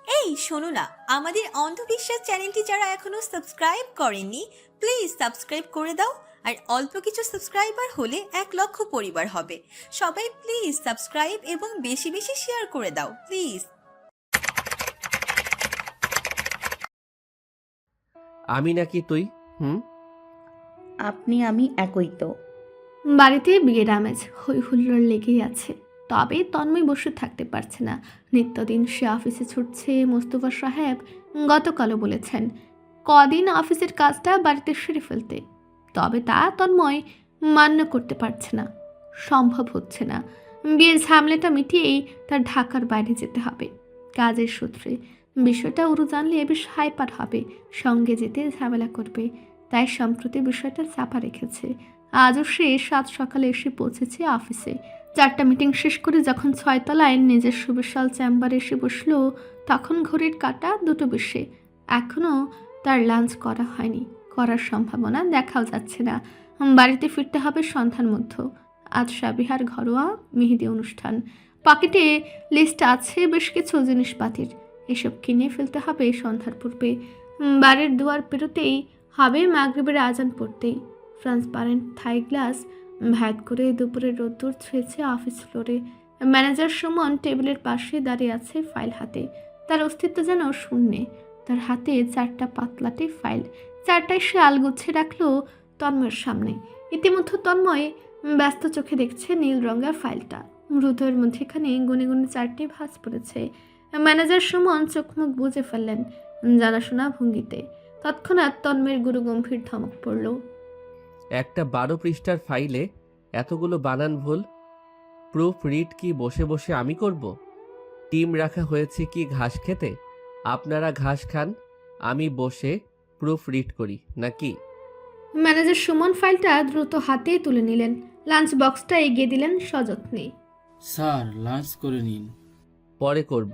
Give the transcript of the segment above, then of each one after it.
এই শোনো না, আমাদের অন্ধবিশ্বাস চ্যানেলটি যারা এখনো সাবস্ক্রাইব করেননি, প্লিজ সাবস্ক্রাইব করে দাও। আর অল্প কিছু সাবস্ক্রাইবার হলে 1 লক্ষ পরিবার হবে। সবাই প্লিজ সাবস্ক্রাইব এবং বেশি বেশি শেয়ার করে দাও প্লিজ। আমি নাকি তুই? হুম। আপনি আমি একই তো। বাড়িতে বিয়ের আমেজ হই হুল্লোড় লেগেই আছে। তবে তন্ময় বসে থাকতে পারছে না। নিত্যদিন সে অফিসে ছুটছে। মোস্তফা সাহেব গতকালও বলেছেন কদিন অফিসের কাজটা বাড়িতে সেরে ফেলতে। তবে তা তন্ময় মান্য করতে পারছে না, সম্ভব হচ্ছে না। বিয়ের ঝামেলাটা মিটিয়েই তার ঢাকার বাইরে যেতে হবে কাজের সূত্রে। বিষয়টা উরু জানলে বেশ হাইপার হবে, সঙ্গে যেতে ঝামেলা করবে। তাই সম্প্রতি বিষয়টা চাপা রেখেছে। আজও সে সাত সকালে এসে পৌঁছেছে অফিসে। 4টা মিটিং শেষ করে যখন 6তলায় নিজস্ব বিশাল চেম্বারে এসে বসলো, তখন ঘড়ির কাঁটা 2:20। এখনও তার লাঞ্চ করা হয়নি, করার সম্ভাবনা দেখাও যাচ্ছে না। বাড়িতে ফিরতে হবে সন্ধ্যার মধ্যে। আজ সাবিহার ঘরোয়া মেহেদি অনুষ্ঠান। পকেটে লিস্ট আছে বেশ কিছু জিনিসপাতির, এসব কিনে ফেলতে হবে সন্ধ্যার পূর্বে। বাড়ির দুয়ার পেরোতেই হবে মাগরিবের আজান পড়তেই। ট্রান্সপারেন্ট থাই গ্লাস ভ্যাট করে দুপুরের রোদ্দুর ছুঁয়েছে অফিস ফ্লোরে। ম্যানেজার সুমন টেবিলের পাশে দাঁড়িয়ে আছে ফাইল হাতে। তার অস্তিত্ব যেন শূন্যে। তার হাতে 4টা পাতলাটে ফাইল, 4টাই সে আলগুচ্ছে রাখলো তন্ময়ের সামনে। ইতিমধ্যে তন্ময় ব্যস্ত চোখে দেখছে নীল রঙের ফাইলটা। হৃদয়ের মধ্যেখানে গুনে গুনে 4টি ভাঁজ পড়েছে। ম্যানেজার সুমন চোখ মুখ বুজে ফেললেন জানাশোনা ভঙ্গিতে। তৎক্ষণাৎ তন্ময়ের গুরু গম্ভীর ধমক পড়ল। একটা 12 পৃষ্ঠার ফাইলে এতগুলো বানান ভুল? প্রুফ রিড কি বসে বসে আমি করব? টিম রাখা হয়েছে কি ঘাস খেতে? আপনারা ঘাস খান, আমি বসে প্রুফ রিড করি নাকি? ম্যানেজার সুমন ফাইলটা দ্রুত হাতে তুলে নিলেন। লাঞ্চ বক্সটা এগিয়ে দিলেন সযত্নে। স্যার, লাঞ্চ করে নিন। পরে করব,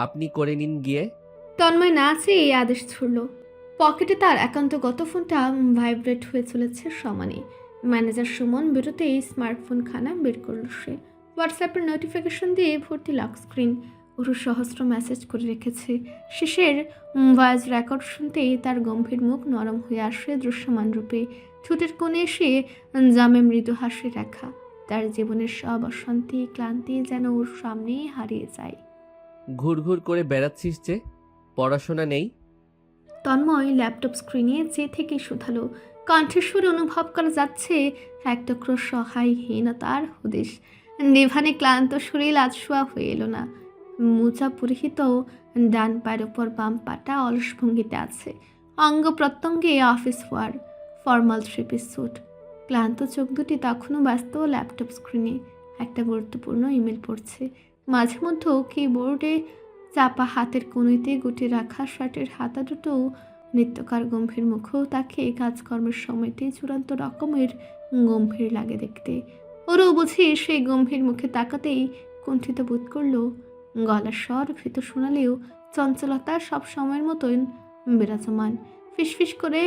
আপনি করে নিন গিয়ে। তন্ময় না চেয়ে এই আদেশ ছুড়ল। পকেটে তার একান্তগত ফোনটা ভাইব্রেট হয়ে চলেছে সমানে। ম্যানেজার সুমন বেরোতেই স্মার্টফোন খানা বের করল সে। হোয়াটসঅ্যাপের নোটিফিকেশন দিয়ে ভর্তি লক স্ক্রিন। ওর সহস্র মেসেজ করে রেখেছে। শেষের ভয়েস রেকর্ড শুনতেই তার গম্ভীর মুখ নরম হয়ে আসে দৃশ্যমান রূপে। ঠোঁটের কোণে এসে জামে মৃদু হাসি রেখা। তার জীবনের সব অশান্তি ক্লান্তি যেন ওর সামনেই হারিয়ে যায়। ঘুরঘুর করে বেড়াচ্ছিস যে, পড়াশোনা নেই? তন্ময় ল্যাপটপ স্ক্রিনে যে থেকে শুধালো। কণ্ঠস্বরে অনুভব করা যাচ্ছে এক টুকরো সহায়হীনতার হদিশ। নিভানে ক্লান্ত শরীর আজ শোয়া হয়ে এলো না। মোজা পরিহিত, ডান পায়ের ওপর বাম পাটা অলস ভঙ্গিতে আছে। অঙ্গ প্রত্যঙ্গে office wear, formal 3 piece suit. ক্লান্ত চোখ দুটি তখনও ব্যস্ত ল্যাপটপ স্ক্রিনে। একটা গুরুত্বপূর্ণ ইমেল পড়ছে। মাঝে মধ্যেও কিবোর্ডে চাপা হাতের কনুইতে গুটে রাখা শার্টের হাতা দুটো নিত্যকার গম্ভীর মুখেও তাকে কাজকর্মের সময়তে চূড়ান্ত রকমের গম্ভীর লাগে দেখতে। ওরও বুঝি সেই গম্ভীর মুখে তাকাতেই কুণ্ঠিত বোধ করল। গলার স্বর ভীত শোনালেও চঞ্চলতা সব সময়ের মতন বিরাজমান। ফিসফিস করে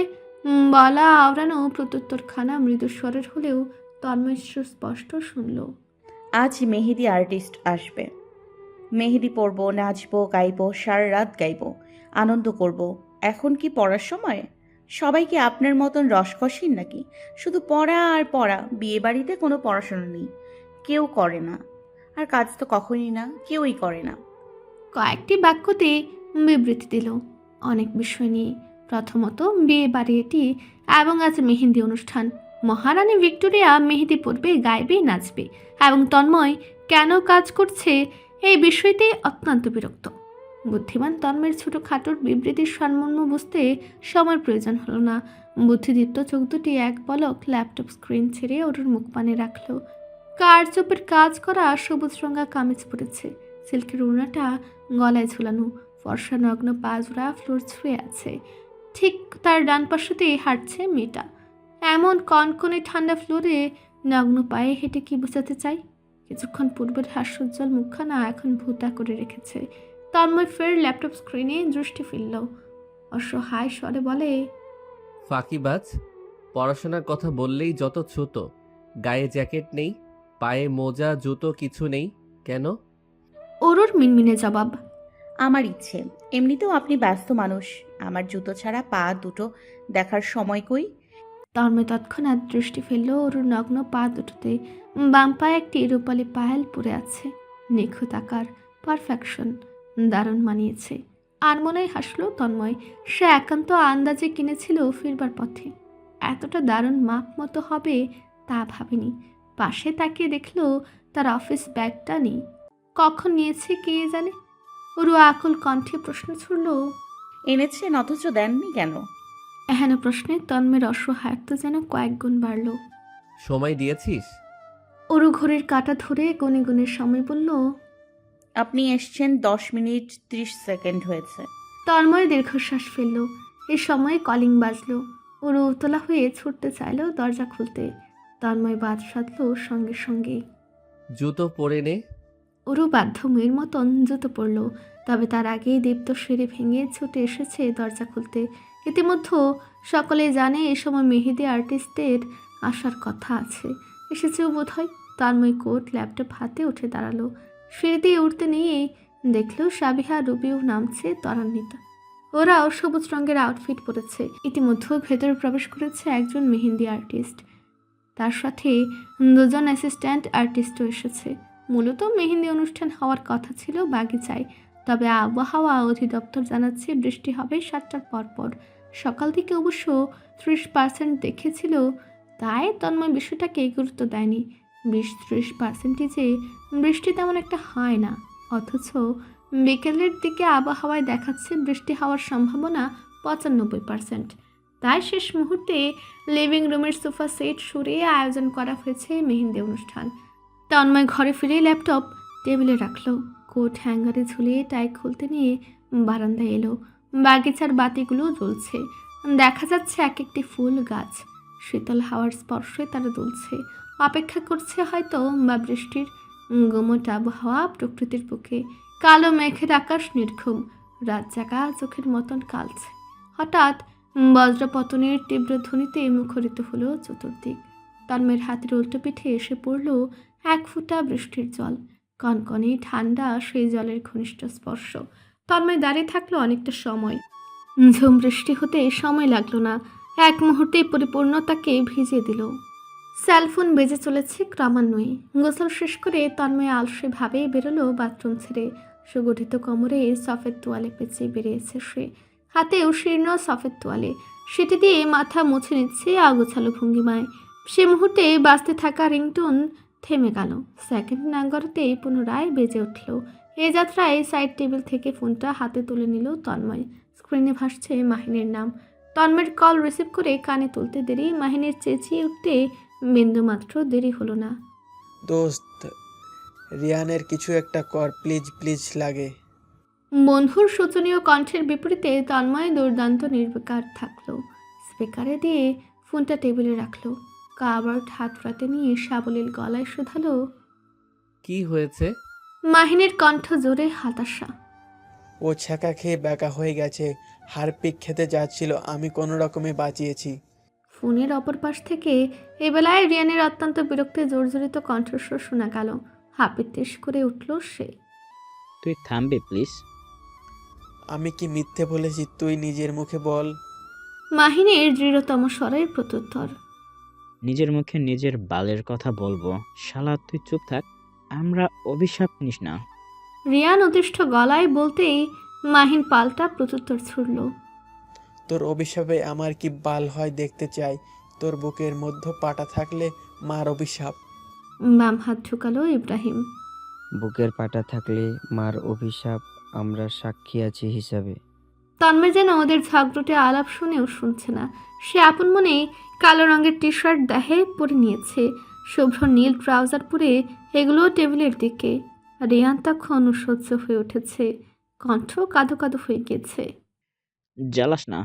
বলা আওড়ানো প্রত্যুত্তরখানা মৃদুস্বরের হলেও তন্ময় স্পষ্ট শুনল। আজ মেহেদি আর্টিস্ট আসবে। মেহেদি পরবো, নাচবো, গাইবো, সারা রাত গাইবো, আনন্দ করব। এখন কি পড়ার সময়? সবাই কি আপনার মতন রসকসীন নাকি? শুধু পড়া আর পড়া। বিয়ে বাড়িতে কোনো পড়াশোনা নেই, কেউ করে না। আর কাজ তো কখনই না, কেউই করে না। কয়েকটি বাক্যতে বিবৃতি দিল অনেক বিষয় নিয়ে। প্রথমত বিয়ে বাড়ি এটি, এবং আজ মেহেন্দি অনুষ্ঠান। মহারানী ভিক্টোরিয়া মেহেদি পরবে, গাইবে, নাচবে, এবং তন্ময় কেন কাজ করছে এই বিষয়টি অত্যন্ত বিরক্ত। বুদ্ধিমান তন্ময়ের ছোটোখাটোর বিবৃতির সম্মর্ম বুঝতে সময়ের প্রয়োজন হলো না। বুদ্ধিদীপ্ত চোখ দুটি এক পলক ল্যাপটপ স্ক্রিন ছেড়ে ওর মুখপানে রাখল। কারচুপির কাজ করা সবুজ রঙা কামিজ পরেছে। সিল্কের ওড়নাটা গলায় ঝুলানো। ফর্সা নগ্ন পা জোড়া ফ্লোর ছুঁয়ে আছে। ঠিক তার ডান পাশেতেই হাঁটছে মেয়েটা। এমন কনকনে ঠান্ডা ফ্লোরে নগ্ন পায়ে হেঁটে কি বোঝাতে চাই? কিছুক্ষণ পূর্বের হাস্যোজ্জ্বল মুখখানা এখন ভূতা করে রেখেছে। তন্ময় ফের ল্যাপটপ স্ক্রিনে দৃষ্টি ফেলল। অসহায় স্বরে বলে, ফাঁকিবাজ, পড়াশোনার কথা বললেই যত ছোট। গায়ে জ্যাকেট নেই, পায়ে মোজা জুতো কিছু নেই কেন? ওর মিনমিনে জবাব। আমার ইচ্ছে। এমনিতেও আপনি ব্যস্ত মানুষ। আমার জুতো ছাড়া পা দুটো দেখার সময় কই? তন্ময় তৎক্ষণাৎ দৃষ্টি ফেলল অরুর নগ্ন পা দুটোতে। বাম পায়ে একটি রূপালি পায়েল পরে আছে, নিখুঁত আকার, পারফেকশন, দারুণ মানিয়েছে। আনমনেই হাসলো তন্ময়। সে একান্ত আন্দাজে কিনেছিল ফিরবার পথে। এতটা দারুণ মাপ মতো হবে তা ভাবেনি। পাশে তাকিয়ে দেখলো তার অফিস ব্যাগটা নেই। কখন নিয়েছে কে জানে। অরু আকুল কণ্ঠে প্রশ্ন ছুড়ল। এনেছেন অথচ দেননি কেন? এহেন প্রশ্নে তন্মের অসহায়ত্ব যেন কয়েক গুণ বাড়ল। সময় দিয়েছিস? অরু ঘড়ির কাঁটা ধরে গুনে গুনে সময় বলল। আপনি এসছেন 10 মিনিট 30 সেকেন্ড হয়েছে। তন্ময় দীর্ঘশ্বাস ফেলল। এ সময় কলিং বাজলো। অরু উতলা হয়ে ছুটতে চাইল দরজা খুলতে। তন্ময় বাদ সাধল সঙ্গে সঙ্গেই। জুতো পরে নে। অরু বাধ্য মেয়ের মতন জুতো পড়ল। তবে তার আগেই দীপ্ত সিঁড়ি ভেঙে ছুটে এসেছে দরজা খুলতে। ইতিমধ্যে সকলেই জানে এ সময় মেহেদি আর্টিস্টের আসার কথা আছে। এসেছেও বোধ হয়। তন্ময় কোট ল্যাপটপ হাতে উঠে দাঁড়ালো। সিঁড়ি দিয়ে উঠতে নিয়েই দেখলো সাবিহা রুবিও নামছে ত্বরান্বিতা। ওরাও সবুজ রঙের আউটফিট পরেছে। ইতিমধ্যে ভেতরে প্রবেশ করেছে একজন মেহেন্দি আর্টিস্ট। তার সাথে দুজন অ্যাসিস্ট্যান্ট আর্টিস্টও এসেছে। মূলত মেহেন্দি অনুষ্ঠান হওয়ার কথা ছিল বাগিচায়, তবে আবহাওয়া অধিদপ্তর জানাচ্ছে বৃষ্টি হবে 7টার পরপর। সকাল থেকে অবশ্য 30% দেখেছিল, তাই তন্ময় বিষয়টাকে গুরুত্ব দেয়নি। 20-30%-ই যে বৃষ্টি তেমন একটা হয় না, অথচ বিকেলের দিকে আবহাওয়ায় দেখাচ্ছে বৃষ্টি হওয়ার সম্ভাবনা 95%। তাই শেষ মুহূর্তে লিভিং রুমের সোফা সেট সরিয়ে আয়োজন করা হয়েছে মেহেন্দি অনুষ্ঠান। তন্ময় ঘরে ফিরে ল্যাপটপ টেবিলে রাখলো। কোট হ্যাঙ্গারে ঝুলিয়ে টাই খুলতে নিয়ে বারান্দায় এলো। বাগিচার বাতিগুলো জ্বলছে। দেখা যাচ্ছে এক একটি ফুল গাছ শীতল হাওয়ার স্পর্শে তারা দুলছে। অপেক্ষা করছে হয়তো বা বৃষ্টির। গুমোট আবহাওয়া প্রকৃতির বুকে। কালো মেঘের আকাশ নির্ঘুম, রাত জাগা চোখের মতন কালছে। হঠাৎ বজ্রপতনের তীব্র ধ্বনিতে মুখরিত হলো চতুর্দিক। তন্মের হাতের উল্টো পিঠে এসে পড়ল এক ফোঁটা বৃষ্টির জল। কনকনে ঠান্ডা সেই জলের ঘনিষ্ঠ স্পর্শ। তন্ময় দাঁড়িয়ে থাকলো অনেকটা সময়। ঝুম বৃষ্টি হতে সময় লাগলো না, এক মুহূর্তেই পরিপূর্ণতাকে ভিজিয়ে দিল। সেলফোন বেজে চলেছে ক্রমান্বয়ে। গোসল শেষ করে তন্ময় আলসে ভাবে বেরোলো বাথরুম ছেড়ে। সুগঠিত কোমরে সফেদ তোয়ালে পেঁচিয়ে বেরিয়েছে সে। হাতেও শীর্ণ সফেদ তোয়ালে, সেটি দিয়ে মাথা মুছে নিচ্ছে আগোছালো ভঙ্গিমায়। সে মুহূর্তে বাজতে থাকা রিংটোন থেমে গেল। সেকেন্ড নাগাড়তেই পুনরায় বেজে উঠল। এ যাত্রায় সাইড টেবিল থেকে ফোনটা হাতে তুলে নিল তন্ময়। স্ক্রিনে ভাসছে মাহিনের নাম। তন্ময়ের কল রিসিভ করে কানে তুলতে দেরি মাহিনের চেঁচিয়ে উঠতে বিন্দুমাত্র দেরি হলো না। দোস্ত, রিয়ানের কিছু একটা কর, প্লিজ প্লিজ লাগে। বন্ধুর শোচনীয় কণ্ঠের বিপরীতে তন্ময় দুর্দান্ত নির্বিকার থাকলো। স্পিকারে দিয়ে ফোনটা টেবিলে রাখলো। কাবার হাত রাতে নিয়ে সাবলীল গলায় শুধালো। কি হয়েছে? মাহিনের কণ্ঠ জোরে হতাশা। ও ছ্যাঁকা খেয়ে ব্যাকা হয়ে গেছে। হারপিক খেতে যাচ্ছিল, আমি কোনো রকমে বাঁচিয়েছি। ফোনের অপর পাশ থেকে এবেলায় রিয়ানের অত্যন্ত বিরক্তি জর্জরিত কণ্ঠস্বর শোনা গেল। হাপিত্তেশ করে উঠল সে। তুই থামবি প্লিজ? আমি কি মিথ্যে বলেছি? তুই নিজের মুখে বল। মাহিনের দৃঢ়তম স্বরের প্রত্যুত্তর। নিজের মুখে নিজের বালের কথা বলবো? শালা তুই চুপ থাক, আমরা অভিশাপ নিস না। রিয়ান অতিষ্ঠ গলায় বলতেই মাহিন পাল্টা প্রত্যুত্তর ছুড়ল। তোর অভিশাপে আমার কি বাল হয় দেখতে চাই। তোর বুকের মধ্যে পাটা থাকলে মার অভিশাপ। বাম হাত ঢুকালো ইব্রাহিম। বুকের পাটা থাকলে মার অভিশাপ, আমরা সাক্ষী আছি হিসাবে। তন্ময় যেন ওদের ঝগড়টে আলাপ শুনেও শুনছে না। সে আপন মনেই কালো রঙের টি শার্ট দেহে পরে নিয়েছে, শুভ্র নীল ট্রাউজার পরে এগুলো টেবিলের দিকে। রিয়ান তখন সহ্য হয়ে উঠেছে, কণ্ঠ কাঁদো কাঁদো হয়ে গেছে। জ্বালাস না,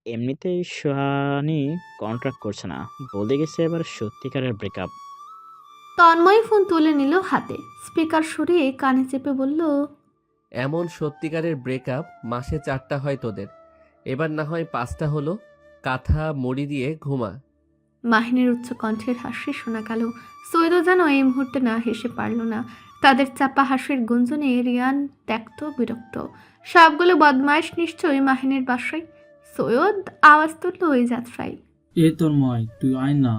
এমনিতেই সোহানি কন্ট্রাক্ট করছে না, বলে গেছে এবার সত্যিকারের ব্রেকআপ। তন্ময় ফোন তুলে নিল হাতে, স্পিকার সরিয়ে কানে চেপে বলল। এমন সত্যিকারের ব্রেকআপ মাসে 4টা হয় তোদের, এবার না হয় 5টা হলো। কাঁথা মুড়ি দিয়ে ঘুমা। মাহিনের উচ্চ কণ্ঠের হাসি শোনা গেল। সৈয়দও যেন এই মুহূর্তে না হেসে পারল না। তাদের চাপা হাসির গুঞ্জনে রিয়ান ত্যক্ত বিরক্ত। সবগুলো বদমাইশ নিশ্চয়ই মাহিনের বাসায়। সৈয়দ আওয়াজ তুলল ওই যাত্রায়। এ তন্ময়, তুই আয় না।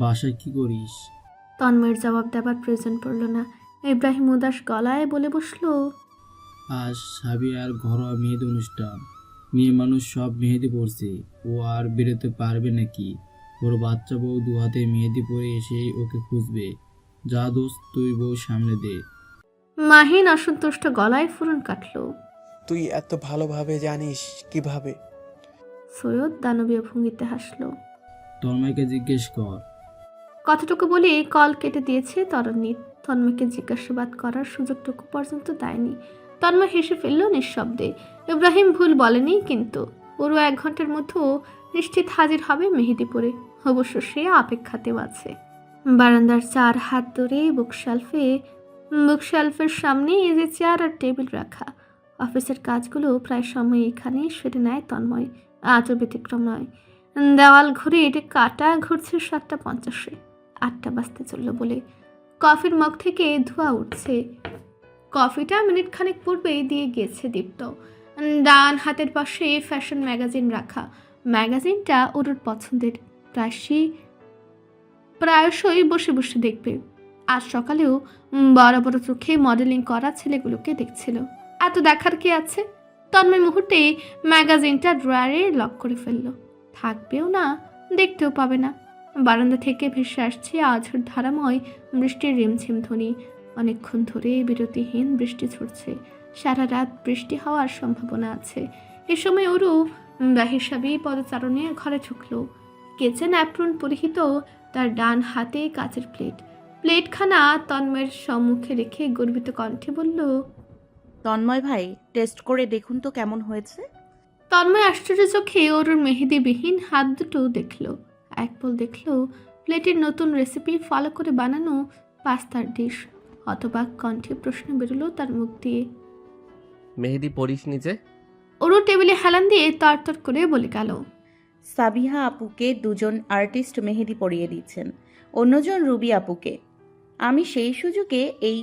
বাসায় কি করিস? তন্ময়ের জবাব দেবার প্রয়োজন পড়ল না। ইব্রাহিম উদাস গলায় বলে বসলো, আজ সাবিয়ার ঘরোয়া মেহেদি অনুষ্ঠান। মেয়ে মানুষ সব মেহেদি পরছে, ও আর বেরোতে পারবে নাকি? ওর বাচ্চা বউ দু হাতে মেহেদি পরে এসে ওকে খুঁজবে। যা দোস্ত, তুই বউ সামনে দে। মাহিন অসন্তুষ্ট গলায় ফুরন কাটল। তুই এত ভালোভাবে জানিস কিভাবে? সৈয়দ দানবীয় ভঙ্গিতে হাসল। তন্ময়কে জিজ্ঞেস কর। কথাটুকু বলে কল কেটে দিয়েছে তরণী। তন্ময়কে জিজ্ঞাসাবাদ করার সুযোগটুকু পর্যন্ত দেয়নি। তন্ময় হেসে ফেলল নিঃশব্দে। ইব্রাহিম ভুল বলেনি, কিন্তু পুরো 1 ঘন্টার মধ্যে নিশ্চিত হাজির হবে মেহেদিপুরে। অবশ্য সে অপেক্ষাতেও আছে। বারান্দার 4 হাত ধরে বুকশেলফের সামনে এই যে চেয়ার আর টেবিল রাখা। অফিসের কাজগুলো প্রায় সময় এখানে সেরে নেয় তন্ময়। আজও ব্যতিক্রম নয়। দেওয়াল ঘুরে এটি কাটা ঘুরছে 7:50-এ। 8টা বাজতে চলল বলে কফির মগ থেকে ধোঁয়া উঠছে। কফিটা মিনিট খানেক পূর্বেই দিয়ে গেছে দীপ্ত। ডান হাতের পাশে ফ্যাশন ম্যাগাজিন রাখা। ম্যাগাজিনটা ওর পছন্দের। প্রায়শই বসে বসে দেখবে। আজ সকালেও বড় বড় চোখে মডেলিং করা ছেলেগুলোকে দেখছিল। এত দেখার কি আছে? তন্ময় মুহূর্তে ম্যাগাজিনটা ড্রয়ারে লক করে ফেলল। থাকবেও না, দেখতেও পাবে না। বারান্দা থেকে ভেসে আসছে আঝড় ধারাময় বৃষ্টির রিমঝিম ধ্বনি। অনেকক্ষণ ধরে বিরতিহীন বৃষ্টি ছুটছে। সারা রাত বৃষ্টি হওয়ার সম্ভাবনা আছে। এ সময় ওরু হিসাবে পদচারণে ঘরে ঢুকল। কিচেন অ্যাপ্রন পরিহিত, তার ডান হাতে কাচের প্লেটখানা তন্ময়ের সম্মুখে রেখে গর্বিত কণ্ঠে বলল, তন্ময় ভাই, টেস্ট করে দেখুন তো কেমন হয়েছে। তন্ময় আশ্চর্য চোখে ওর মেহেদিবিহীন হাত দুটো দেখল। একপল দেখল প্লেটের নতুন রেসিপি ফলো করে বানানো পাস্তার ডিশ। হতবাক কণ্ঠে প্রশ্ন বেরোলো তার মুখ দিয়ে। মেহেদি পরিস নিজে? ওরও টেবিলে হেলান দিয়ে তরতর করে বলে গেল, সাবিহা আপুকে 2জন আর্টিস্ট মেহেদি পরিয়ে দিচ্ছেন, অন্যজন রুবি আপুকে। আমি সেই সুযোগে এই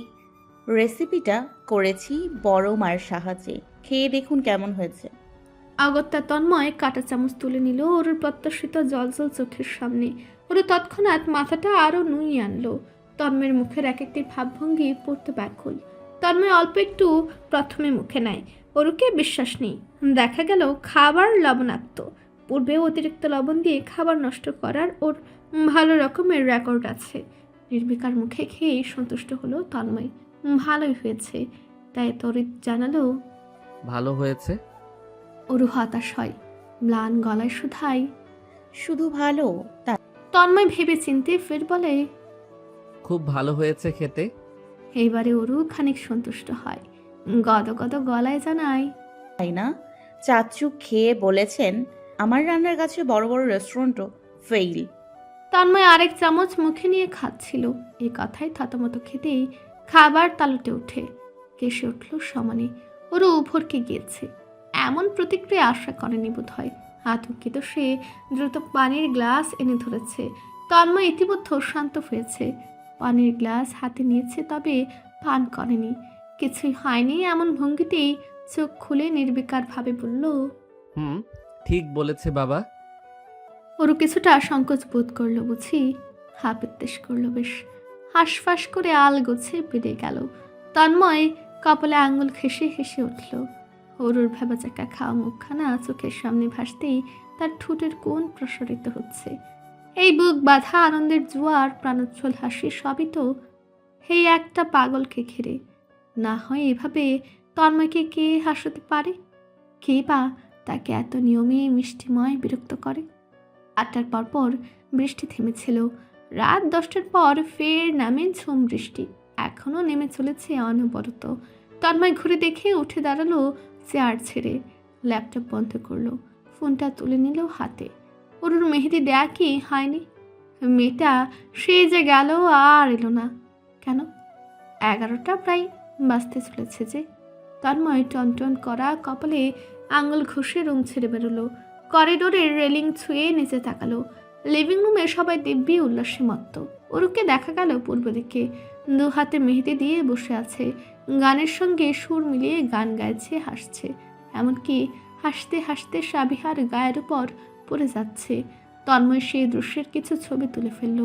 রেসিপিটা করেছি বড় মায়ের সাহায্যে। খেয়ে দেখুন কেমন হয়েছে। অগত্যা তন্ময় কাঁটা চামচ তুলে নিল ওর প্রত্যাশিত জলজল চোখের সামনে। ওর তৎক্ষণাৎ মাথাটা আরও নুইয়ে আনলো। তন্ময়ের মুখের এক একটি ভাবভঙ্গি পড়তে ব্যাকুল। তন্ময় অল্প একটু প্রথমে মুখে নেয়। ওরকে বিশ্বাস নেই। দেখা গেল খাবার লবণাক্ত। পূর্বে অতিরিক্ত লবণ দিয়ে খাবার নষ্ট করার ওর ভালো রকমের রেকর্ড আছে। নির্বিকার মুখে খেয়েই সন্তুষ্ট হলো তন্ময়। ভালোই হয়েছে, তাই তরিত জানালো, ভালো হয়েছে। ওরু হতাশ হয়। ম্লান গলায় শুধায়, শুধু ভালো? তন্ময় ভেবে চিনতে ফের বলে, খুব ভালো হয়েছে খেতে। এইবারে ওরু খানিক সন্তুষ্ট হয়। গদগদ গলায় জানায়, তাই না? চাচু খেয়ে বলেছেন আমার রান্নার কাছে বড় বড় রেস্টুরেন্টও ফেইল। তন্ময় আরেক চামচ মুখে নিয়ে খাচ্ছিল। এই কথায় থতমত খেতেই খাবার তালুতে ওঠে। কেসে উঠল সমানে। ওরও ভরকে গিয়েছে। এমন প্রতিক্রিয়া আশা করেনি বোধ হয়। আতঙ্কিত সে দ্রুত পানির গ্লাস এনে ধরেছে। তন্ময় ইতিমধ্যে শান্ত হয়েছে। পানির গ্লাস হাতে নিয়েছে, তবে পান করেনি। কিছুই হয়নি এমন ভঙ্গিতেই চোখ খুলে নির্বিকারভাবে বলল, ঠিক বলেছে বাবা। ওরও কিছুটা সংকোচ বোধ করলো বুঝি। হাপিত্তেশ করলো বেশ। হাঁসফাঁস করে আলগোছে বেড়ে গেল। তন্ময় কপালে আঙুল ঘেঁষে হেসে উঠল। ওরুর ভেবাচাকা খাওয়া মুখখানা চোখের সামনে ভাসতেই তার ঠোঁটের কোণ প্রসারিত হচ্ছে। এই বুক বাঁধা আনন্দের জোয়ার, প্রাণোচ্ছল হাসি সবই তো এই একটা পাগলকে ঘিরে। না হয় এভাবে তন্ময়কে কে হাসাতে পারে? কে বা তাকে এত নিয়মে মিষ্টিময় বিরক্ত করে? 8টার পর বৃষ্টি থেমেছিল। রাত 10টার পর ফের নামে ঝুম বৃষ্টি। এখনও নেমে চলেছে অনবরত। তন্ময় ঘুরে দেখে উঠে দাঁড়ালো চেয়ার ছেড়ে। ল্যাপটপ বন্ধ করলো। ফোনটা তুলে নিল হাতে। ওর মেহেদি দেয়া কি হয়নি? মেয়েটা সে যে গেল আর এলো না কেন? 11টা প্রায় বাজতে চলেছে যে। তন্ময় টনটন করা কপালে আঙুল ঘষে রুম ছেড়ে বেরোলো। করিডোরের রেলিং ছুঁয়ে নিচে তাকালো। লিভিং রুমে সবাই দিব্যি উল্লাসে মত্ত। অরুকে দেখা গেল পূর্ব দিকে, দু হাতে মেহেদি দিয়ে বসে আছে, গানের সঙ্গে সুর মিলিয়ে গান গাইছে, হাসছে। এমনকি হাসতে হাসতে সাবিহার গায়ের উপর পড়ে যাচ্ছে। তন্ময় সেই দৃশ্যের কিছু ছবি তুলে ফেলল।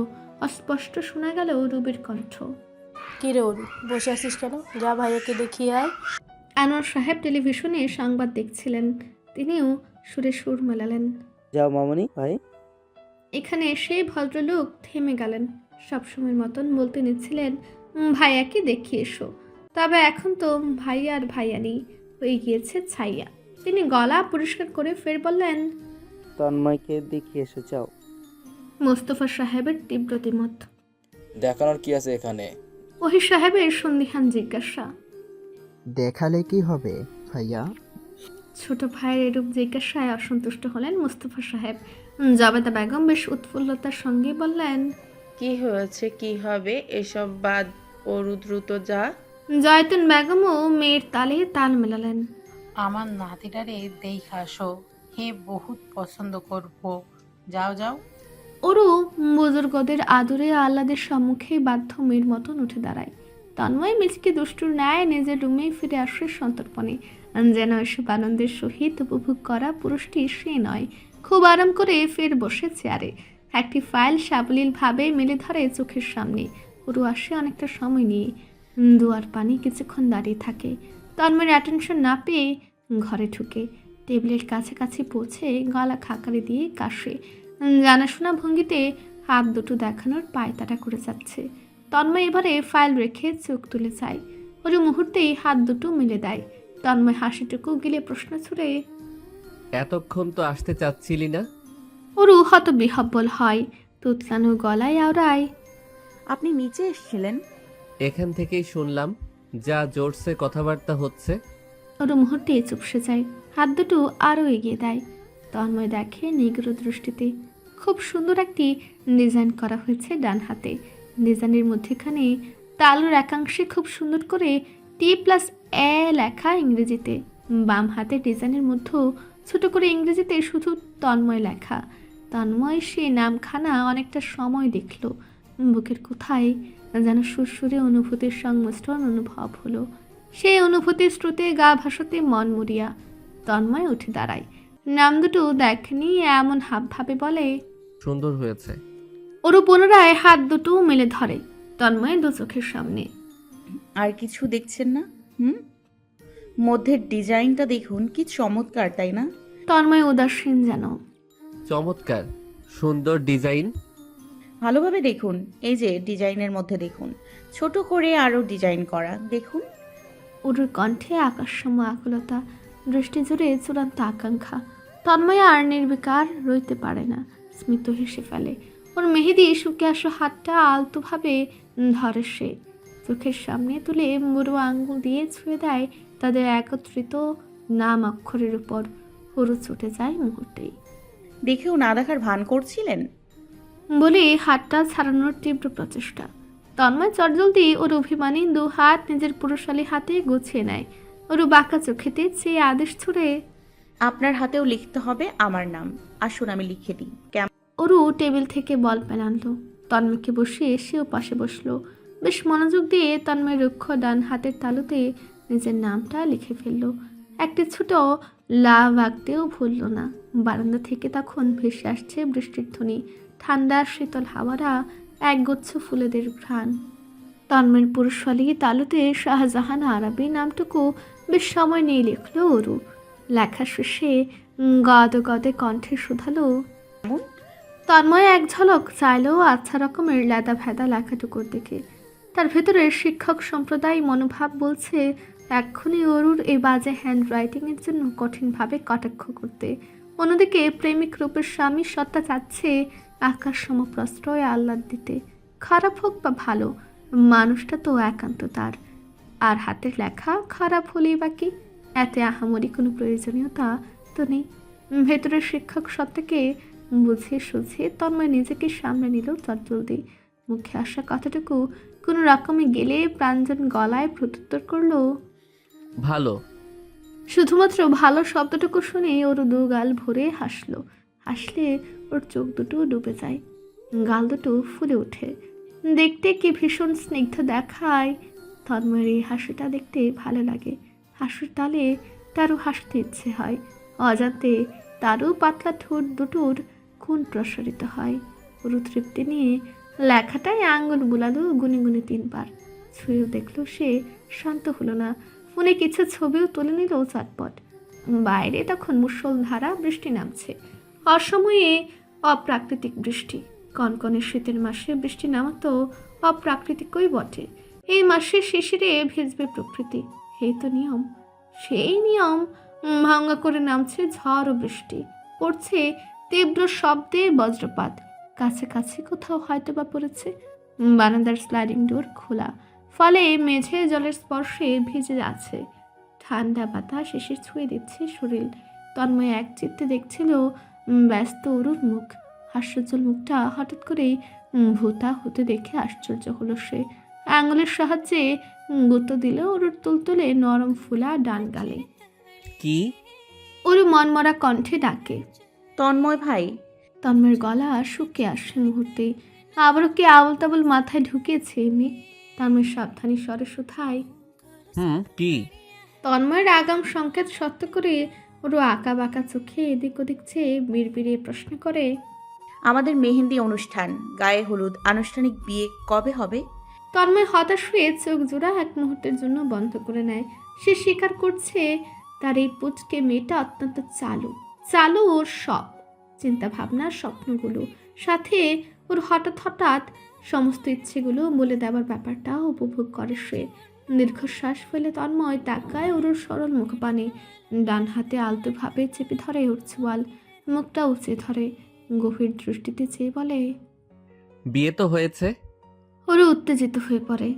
অস্পষ্ট শোনা গেল রুবির কণ্ঠ। কি রে ওরু, বসে আছিস কেন? যা ভাইয়াকে দেখিয়ে আয়। আনোয়ার সাহেব টেলিভিশনে সংবাদ দেখছিলেন, তিনিও সুরে সুর মেলালেন। যাও মামনি ভাই। এখানে এসে ভদ্রলোক থেমে গেলেন। সবসময়ের মতন বলতে নিচ্ছিলেন, ভাইয়াকে দেখিয়ে এসো। তবে এখন তো ভাইয়া আর ভাইয়া নেই, হয়ে গিয়েছে ছাইয়া। তিনি গলা পরিষ্কার করে ফের বললেন, তন্ময়কে দেখিয়ে এসো যাও। মোস্তফা সাহেবের তীব্র দ্বিমত। দেখানোর কি আছে এখানে? ওহির সাহেবের সন্দিহান জিজ্ঞাসা। দেখালে কি হবে ভাইয়া? ছোট ভাইয়ের এরূপ জিজ্ঞাসায় অসন্তুষ্ট হলেন মোস্তফা সাহেব। জবেদা বেগম বেশ উৎফুল্লতার সঙ্গে বললেন, কি হয়েছে, কি হবে, এসব বাদ, ওরু দ্রুত যা। জয়তুন বেগমও মেয়ের তালে তাল মেলালেন। আমার নাতিটারে দেখাসো, হে বহুত পছন্দ করবো, যাও যাও। ওরও বুজুর্গদের আদরে আহ্লাদের সম্মুখে বাধ্য মেয়ের মতন উঠে দাঁড়ায়। তন্ময় মিচকে দুষ্টুর ন্যায় নিজের রুমে ফিরে আসে সন্তর্পণে, যেন এসব আনন্দের সহিত উপভোগ করা পুরুষটি সে নয়। খুব আরাম করে ফের বসে চেয়ারে, একটি ফাইল সাবলীলভাবে মেলে ধরে চোখের সামনে। ওরু আসে অনেকটা সময় নিয়ে, দুয়ার পানি কিছুক্ষণ দাঁড়িয়ে থাকে। তন্ময়ের অ্যাটেনশন না পেয়ে ঘরে ঢুকে টেবিলের কাছাকাছি পৌঁছে গলা খাকারি দিয়ে কাশে। জানাশোনা ভঙ্গিতে হাত দুটো দেখানোর পায়তারা করে যাচ্ছে। তন্ময় এবারে ফাইল রেখে চোখ তুলে চায়। ওর মুহূর্তেই হাত দুটো মিলে দেয়। তন্ময় হাসিটুকু গিলে প্রশ্ন ছুড়ে, এতক্ষণ তো আসতে চাচ্ছিলি না? ওরু হত বিহব্বল হয়, তুতলানো গলায় আওড়ায়, আপনি নিচে এসেছিলেন? এখান থেকেই শুনলাম যা জোরসে কথাবার্তা হচ্ছে। ওরু মুহূর্তে চুপসে যায়, হাত দুটো আরও এগিয়ে দেয়। তন্ময় দেখে নিগ্র দৃষ্টিতে খুব সুন্দর একটি ডিজাইন করা হয়েছে ডান হাতে। ডিজাইনের মধ্যেখানে তালুর একাংশে খুব সুন্দর করে T+A লেখা ইংরেজিতে। বাম হাতে ডিজাইনের মধ্যেও ছোট করে ইংরেজিতে শুধু তন্ময় লেখা। তন্ময় সে নামখানা অনেকটা সময় দেখল। বুকের কোথায় যেন সুরসুরে অনুভূতির সংমিশ্রণ অনুভব হলো। সেই অনুভূতির স্রোতে গা ভাসাতে মন মরিয়া তন্ময় উঠে দাঁড়ায়। নাম দুটো দেখনি এমন হাবভাবে বলে, সুন্দর হয়েছে। ওরও পুনরায় হাত দুটো মেলে ধরে তন্ময় দু চোখের সামনে। আর কিছু দেখছেন না? মধ্যের ডিজাইনটা দেখুন, কি চমৎকার, তাই না? তন্ময় উদাসীন যেন। চমৎকার, সুন্দর ডিজাইন। ভালোভাবে দেখুন, এই যে ডিজাইনের মধ্যে দেখুন, ছোট করে আরও ডিজাইন করা দেখুন। ওর কণ্ঠে আকাশসম আকুলতা, দৃষ্টি জুড়ে চূড়ান্ত আকাঙ্ক্ষা। তন্ময় আর নির্বিকার রইতে পারে না, স্মিত হেসে ফেলে। ওর মেহেদি শুকে আসা হাতটা আলতোভাবে ধরে সে, চোখের সামনে তুলে বুড়ো আঙ্গুল দিয়ে ছুঁয়ে দেয় তাদের একত্রিত নাম অক্ষরের উপর। হরু ছুটে যায় মুহূর্তেই। দেখেও না দেখার ভান করছিলেন বলে হাতটা ছাড়ানোর তীব্র প্রচেষ্টা। তন্ময় চটজলদি ওর অভিমানী দু হাত নিজের পুরুষালী হাতে গুছিয়ে নেয়। ওরু বাঁকা চোখেতে চেয়ে আদেশ ছুড়ে, আপনার হাতেও লিখতে হবে আমার নাম। আসুন আমি লিখে দিই। ওরু টেবিল থেকে বল পেন আনলো, তন্ময়কে বসিয়ে সেও পাশে বসলো। বেশ মনোযোগ দিয়ে তন্ময় রুক্ষ ডান হাতের তালুতে নিজের নামটা লিখে ফেললো। একটি ছোট লাভ আঁকতেও ভুলল না। বারান্দা থেকে তখন ভেসে আসছে বৃষ্টির ধ্বনি, ঠান্ডা শীতল হাওয়ারা, একগুচ্ছ ফুলেদের ঘ্রাণ। তন্ময়ের পুরুষালী তালুতে শাহজাহান আরবি নামটুকু বেশ সময় নিয়ে লিখল ওরু। লেখা শেষে গদে গদে কণ্ঠে শুধালো, তন্ময় এক ঝলক চাইল আচ্ছা রকমের লেদা ভেদা লেখাটুকুর দিকে। তার ভেতরে শিক্ষক সম্প্রদায় মনোভাব বলছে এক্ষুনি অরুর এই বাজে হ্যান্ড রাইটিংয়ের জন্য কঠিনভাবে কটাক্ষ করতে। অন্যদিকে প্রেমিক রূপের স্বামী সত্তা চাচ্ছে আকাশ সম প্রশ্রয় আহ্লাদ দিতে। খারাপ হোক বা ভালো, মানুষটা তো একান্ত তার। আর হাতের লেখা খারাপ হলেই বাকি, এতে আহামরি কোনো প্রয়োজনীয়তা তো নেই। ভেতরের শিক্ষক সত্তাকে বুঝিয়ে সুঝিয়ে তন্ময় নিজেকে সামনে নিল চটজলদি। মুখে আসা কথাটুকু কোনো রকমে গেলে প্রাঞ্জন গলায় প্রত্যুত্তর করলো, ভালো। শুধুমাত্র ভালো শব্দটুকু শুনে ওর দু গাল ভরে হাসলো। হাসলে ওর চোখ দুটো ডুবে যায়, গাল দুটো ফুলে ওঠে। দেখতে কি ভীষণ স্নিগ্ধ দেখায়। তন্ময়ের এই হাসিটা দেখতে ভালো লাগে। হাসির তালে তারও হাসতে ইচ্ছে হয়। অজান্তে তারও পাতলা ঠোঁট দুটোর খুন প্রসারিত হয়। পুরো তৃপ্তি নিয়ে লেখাটায় আঙুল বুলালো গুনে গুনে 3 বার। ছুঁয়েও দেখলো সে, শান্ত হলো না। ফোনে কিছু ছবিও তুলে নিল চটপট। বাইরে তখন মুষলধারা বৃষ্টি নামছে। অসময়ে অপ্রাকৃতিক বৃষ্টি। কনকনে শীতের মাসে বৃষ্টি নামা তো অপ্রাকৃতিকই বটে। এই মাসে শিশিরে ভিজবে প্রকৃতি, এই তো নিয়ম। সেই নিয়ম ভাঙা করে নামছে ঝড় ও বৃষ্টি। পড়ছে তীব্র শব্দে বজ্রপাত। কাছে কাছে কোথাও হয়তো বা পড়েছে। বারান্দার স্লাইডিং ডোর খোলা, ফলে মেঝে জলের স্পর্শে ভিজে যাচ্ছে। ঠান্ডা বাতাস এসে ছুঁয়ে দিচ্ছে শরীর। তন্ময় এক চিত্তে দেখছিল ব্যস্ত অরুর মুখ। হাস্যোজ্জ্বল মুখটা হঠাৎ করেই ভোঁতা হতে দেখে আশ্চর্য হলো সে। আঙুলের সাহায্যে গুঁতো দিল অরুর তুলতুলে নরম ফুলা ডান গালে। কি? অরু মনমরা কণ্ঠে ডাকে, তন্ময় ভাই। তন্ময়ের গলা শুকিয়ে আসে মুহূর্তেই। আবারও কি আবল তাবল মাথায় ঢুকিয়েছে মেয়ে? তন্ময় সাবধানী স্বরে শুধায়, কি? তন্ময়ের আগাম সংকেত সত্য করে ওরও আঁকা বাঁকা চোখে এদিক ওদিক চেয়ে বিড়বিড়িয়ে প্রশ্ন করে, আমাদের মেহেন্দি অনুষ্ঠান, গায়ে হলুদ, আনুষ্ঠানিক বিয়ে কবে হবে? তন্ময় হতাশ হয়ে চোখ জোড়া এক মুহূর্তের জন্য বন্ধ করে নেয়। সে স্বীকার করছে তার এই পুচকে মেয়েটা অত্যন্ত চালু ওর সব চিন্তা ভাবনা, স্বপ্নগুলো, সাথে ওর হঠাৎ হঠাৎ সমস্ত ইচ্ছেগুলো বলে দেওয়ার ব্যাপারটা উপভোগ করে সে। দীর্ঘশ্বাস ফেলে তন্ময় তাকায় ওর সরল মুখপানে। ডান হাতে আলতোভাবে চেপে ধরে ওর চোয়াল, মুখটা উঁচে ধরে গভীর দৃষ্টিতে চেয়ে বলে, বিয়ে তো হয়েছে। ওরও উত্তেজিত হয়ে পড়ে।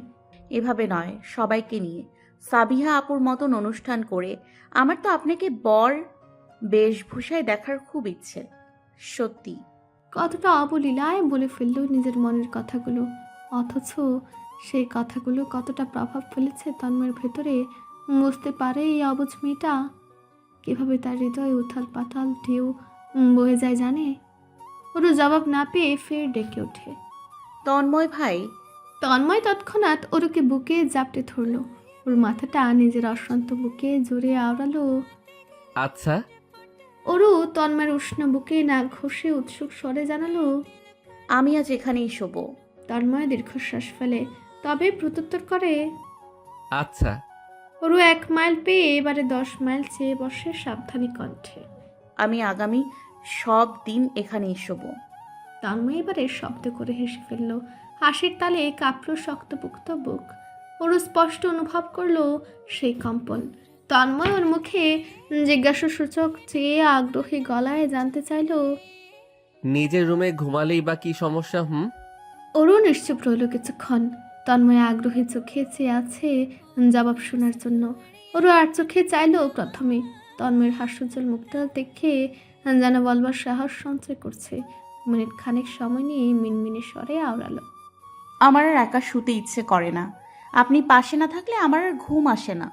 এভাবে নয়, সবাইকে নিয়ে সাবিহা আপুর মতন অনুষ্ঠান করে। আমার তো আপনাকে বর বেশভূষায় দেখার খুব ইচ্ছে, সত্যি। কতটা অবলীলায় বলে ফেলল নিজের মনের কথাগুলো, অথচ সেই কথাগুলো কতটা প্রভাব ফেলেছে তন্ময়ের ভেতরে বুঝতে পারে এই অবুঝ মেয়েটা। কীভাবে তার হৃদয়ে উথাল পাতাল ঢেউ বয়ে যায় জানে। ওরও জবাব না পেয়ে ফের ডেকে ওঠে, তন্ময় ভাই। তন্ময় তৎক্ষণাৎ ওরকে বুকে জাপটে ধরল। ওর মাথাটা নিজের অশান্ত বুকে জোরে আওড়ালো। আচ্ছা। ওরও তন্ময়ের উষ্ণ বুকে নাক ঘষে উৎসুক স্বরে জানালো, আমি আজ এখানেই শোবো। তন্ময় দীর্ঘশ্বাস ফেলে, তবে প্রত্যুত্তর করে, আচ্ছা। ওরও 1 মাইল পেয়ে এবারে 10 মাইল চেয়ে বসে সাবধানী কণ্ঠে, আমি আগামী সব দিন এখানেই শোবো। তন্ময় এবারে শব্দ করে হেসে ফেলল। হাসির তালে কাঁপল শক্তপোক্ত বুক। ওরও স্পষ্ট অনুভব করলো সেই কম্পন। তন্ময় ওর মুখে জিজ্ঞাসাসূচক চেয়ে আগ্রহী গলায় জানতে চাইল, নিজের রুমে ঘুমালেই বা কি সমস্যা? ওরও নিশ্চুপ রইল কিছুক্ষণ। তন্ময় আগ্রহী চোখে চেয়ে আছে জবাব শোনার জন্য। ওরও আর চোখে চাইল প্রথমে। তন্ময়ের হাস্যোজ্জ্বল মুখটা দেখে যেন বলবার সাহস সঞ্চয় করছে। মিনিট খানেক সময় নিয়ে মিনমিনে স্বরে আওড়ালো, আমার আর একা শুতে ইচ্ছে করে না, আপনি পাশে না থাকলে আমার আর ঘুম আসে না।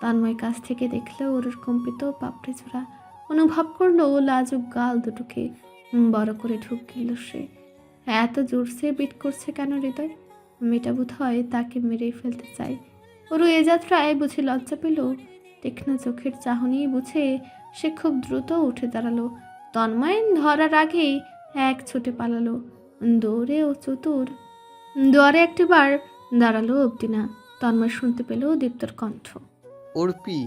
তন্ময় কাছ থেকে দেখলো ওর কম্পিত পাপড়ে জোড়া, অনুভব করলো লাজুক গাল দুটোকে। বড় করে ঢুক গেল সে। এত জোরসে বিট করছে কেন হৃদয়? মেয়েটা বোধ হয় তাকে মেরেই ফেলতে চায়। ওরও এ যাত্রায় বুঝে লজ্জা পেল। তীক্ষ্ণ চোখের চাহনি বুঝে সে খুব দ্রুত উঠে দাঁড়ালো। তন্ময় ধরার আগেই এক ছুটে পালালো। দৌড়ে ও চতুর। দুয়ারে একটিবার দাঁড়ালো অবধি না। তন্ময় শুনতে পেল দীপ্তর কণ্ঠ, অর্পি,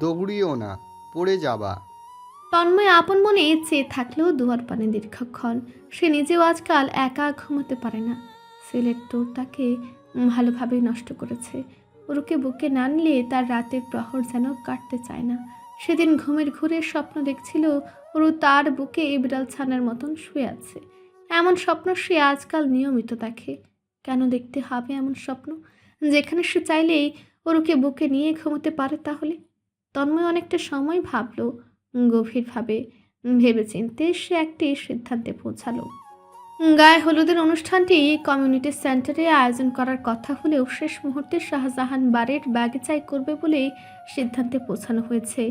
দৌড়িও না, পড়ে যাবা। তন্ময় আপন মনে চেয়ে থাকলেও দুয়ার পানে দীর্ঘক্ষণ। সে নিজেও আজকাল একা ঘুমোতে পারে না। সিলেট তোরটাকে ভালোভাবেই নষ্ট করেছে। ওরকে বুকে না নিলে তার রাতের প্রহর যেন কাটতে চায় না। সেদিন ঘুমের ঘুরে স্বপ্ন দেখছিল ওরও তার বুকে বিড়াল ছানার মতন শুয়ে আছে। এমন স্বপ্ন সে আজকাল নিয়মিত দেখে। কেন দেখতে হবে এমন স্বপ্ন, যেখানে সে চাইলেই ওরকে বুকে নিয়ে ঘুমোতে পারে? তাহলে তন্ময় অনেকটা সময় ভাবল, গভীরভাবে ভেবেচিন্তে সে একটি সিদ্ধান্তে পৌঁছালো। গায়ে হলুদের অনুষ্ঠানটি কমিউনিটি সেন্টারে আয়োজন করার কথা হলেও শেষ মুহূর্তে শাহজাহান বাড়ির বাগিচায় করবে বলেই সিদ্ধান্তে পৌঁছানো হয়েছে।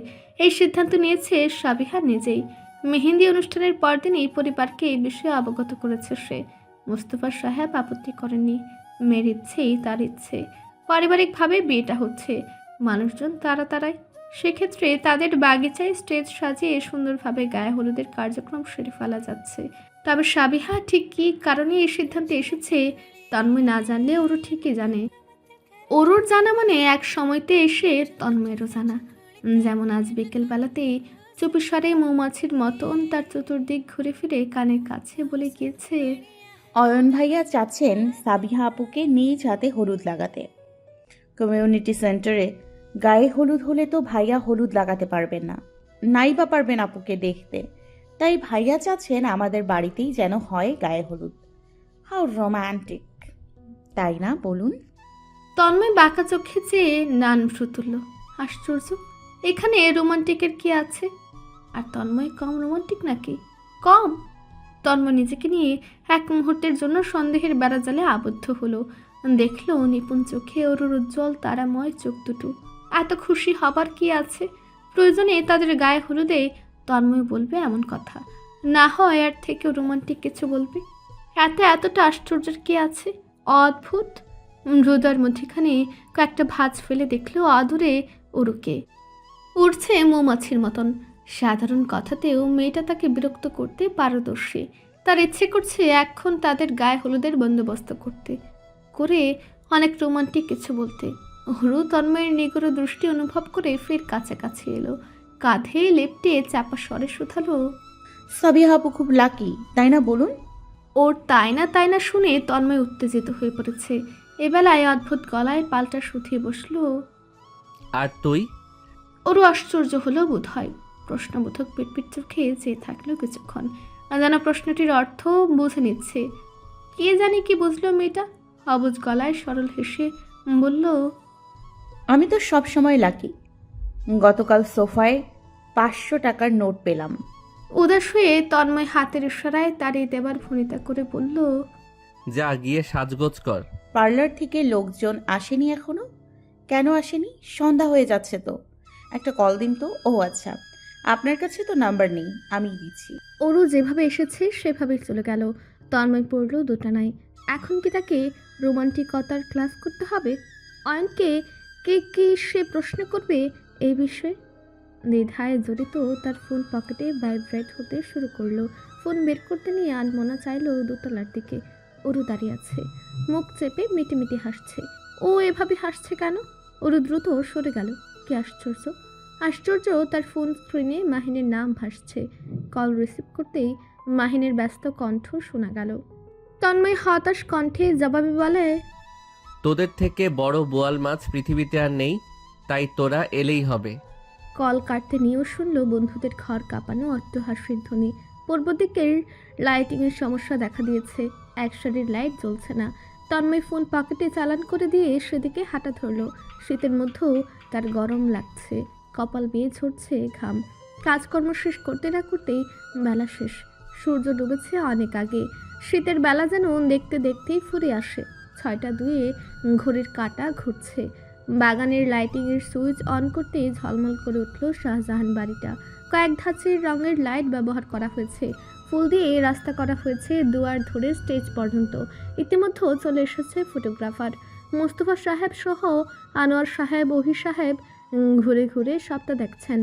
এই সিদ্ধান্ত নিয়েছে সাবিহা নিজেই। মেহেন্দি অনুষ্ঠানের পরদিনই পরিবারকে এই বিষয়ে অবগত করেছে সে। মোস্তফা সাহেব আপত্তি করেননি। মেয়ের ইচ্ছেই তার ইচ্ছে, পারিবারিকভাবে বিয়েটা হচ্ছে, মানুষজন তারায়। সেক্ষেত্রে তাদের বাগিচায় স্টেজ সাজিয়ে সুন্দরভাবে গায়ে হলুদের কার্যক্রম সেরে ফেলা যাচ্ছে। তবে সাবিহা ঠিক কী কারণে এই সিদ্ধান্তে এসেছে তন্ময় না জানলে ওরও ঠিকই জানে। ওরুর জানা মানে এক সময়তে এসে তন্ময়েরও জানা। যেমন আজ বিকেলবেলাতেই চুপিসারে মৌমাছির মতন তার চতুর্দিক ঘুরে ফিরে কানের কাছে বলে গিয়েছে, অয়ন ভাইয়া চাচ্ছেন সাবিহা আপুকে নিজ হাতে হলুদ লাগাতে। কমিউনিটি সেন্টারে গায়ে হলুদ হলে তো ভাইয়া হলুদ লাগাতে পারবেন না, নাই বা পারবেন আপুকে দেখতে। তাই ভাইয়া চাচ্ছেন আমাদের বাড়িতেই যেন হয় গায়ে হলুদ। হাউ রোম্যান্টিক, তাই না বলুন? তন্ময় বাঁকা চোখে চেয়ে নান তুলল। আশ্চর্য, এখানে রোমান্টিকের কি আছে? আর তন্ময় কম রোমান্টিক নাকি? কম? তন্ময় নিজেকে নিয়ে এক মুহূর্তের জন্য সন্দেহের বেড়াজালে আবদ্ধ হলো। দেখল নিপুণ চোখে ওর উজ্জ্বল তারাময় চোখ দুটো। এত খুশি হবার কি আছে? প্রয়োজনে তাদের গায়ে হলুদে তন্ময় বলবে এমন কথা, না হয় এর থেকেও রোমান্টিক কিছু বলবে। এতটা আশ্চর্যের কি আছে? অদ্ভুত। হৃদয়ের মধ্যেখানে কয়েকটা ভাঁজ ফেলে দেখলো আদুরে ওরুকে উড়ছে মৌমাছির মতন। সাধারণ কথাতেও মেয়েটা তাকে বিরক্ত করতে পারদর্শী। তার ইচ্ছে করছে এখন তাদের গায়ে হলুদের বন্দোবস্ত করে অনেক রোমান্টিক কিছু বলতে। হরু তন্ময়ের নিগড় দৃষ্টি অনুভব করে ফের কাছাকাছি এলো, কাঁধে লেপটে চাপা স্বরে শুধালো, সাবিহা আপু খুব লাকি, তাই না বলুন? ওর তাই না শুনে তন্ময় উত্তেজিত হয়ে পড়েছে। এবেলায় অদ্ভুত গলায় পাল্টা শুধিয়ে বসলো, আর তুই? ওরও আশ্চর্য হলো বোধ হয়। প্রশ্নবোধক পিটপিট চোখে চেয়ে থাকলো কিছুক্ষণ। অজানা প্রশ্নটির অর্থ বুঝে নিচ্ছে। কে জানে কি বুঝলো মেয়েটা। অবুঝ গলায় সরল হেসে বলল, আমি তো সব সময় লাকি। গতকাল সোফায় 500 টাকার নোট পেলাম। উদাস হয়ে তন্ময় হাতের ইশারায় তাড়িয়ে দেবার ভূমিতা করে বলল, যা গিয়ে সাজগোজ কর। পার্লার থেকে লোকজন আসেনি এখনো? কেন আসেনি? সন্ধ্যা হয়ে যাচ্ছে তো। একটা কল দিন তো। ও আচ্ছা, আপনার কাছে তো নাম্বার নেই, আমি দিচ্ছি। ওরও যেভাবে এসেছে সেভাবেই চলে গেল। তন্ময় পড়ল দোটানায়। এখন কি তাকে রোমান্টিকতার ক্লাস করতে হবে? অয়নকে কে সে প্রশ্ন করবে এই বিষয়ে? দ্বিধায় জড়িত তার ফোন পকেটে ভাইব্রেট হতে শুরু করলো। ফোন বের করতে নিয়ে আনমনা চাইলো দোতলার দিকে। ওরু দাঁড়িয়ে আছে, মুখ চেপে মিটিমিটি হাসছে। ও এভাবে হাসছে কেন? ওরু দ্রুত সরে গেল। কি আশ্চর্য, তার ফোন স্ক্রিনে মাহিনের নাম ভাসছে। কল রিসিভ করতেই মাহিনের ব্যস্ত কণ্ঠ শোনা গেল। তন্ময় হতাশ কণ্ঠে জবাবে বলে, তোদের থেকে বড় বোয়াল মাছ পৃথিবীতে আর নেই, তাই তোরা এলেই হবে। কল কাটতে নিয়েও শুনল বন্ধুদের ঘর কাঁপানো অট্টহাসির ধ্বনি। পূর্ব দিকের লাইটিংয়ের সমস্যা দেখা দিয়েছে, এক সারির লাইট জ্বলছে না। তন্ময় ফোন পকেটে চালান করে দিয়ে সেদিকে হাঁটা ধরল। শীতের মধ্যেও তার গরম লাগছে, কপাল বেয়ে ঝরছে ঘাম। কাজকর্ম শেষ করতে না করতেই বেলা শেষ। সূর্য ডুবেছে অনেক আগে। শীতের বেলা যেন দেখতে দেখতেই ফুরে আসে। 6টা 2-এ ঘড়ির কাঁটা ঘুরছে। বাগানের লাইটিংয়ের সুইচ অন করতেই ঝলমল করে উঠল শাহজাহান বাড়িটা। কয়েক ধাঁচের রঙের লাইট ব্যবহার করা হয়েছে। ফুল দিয়ে রাস্তা করা হয়েছে দুয়ার ধরে স্টেজ পর্যন্ত। ইতিমধ্যে চলে এসেছে ফটোগ্রাফার। মোস্তফা সাহেব সহ আনোয়ার সাহেব, ওহি সাহেব ঘুরে ঘুরে সবটা দেখছেন।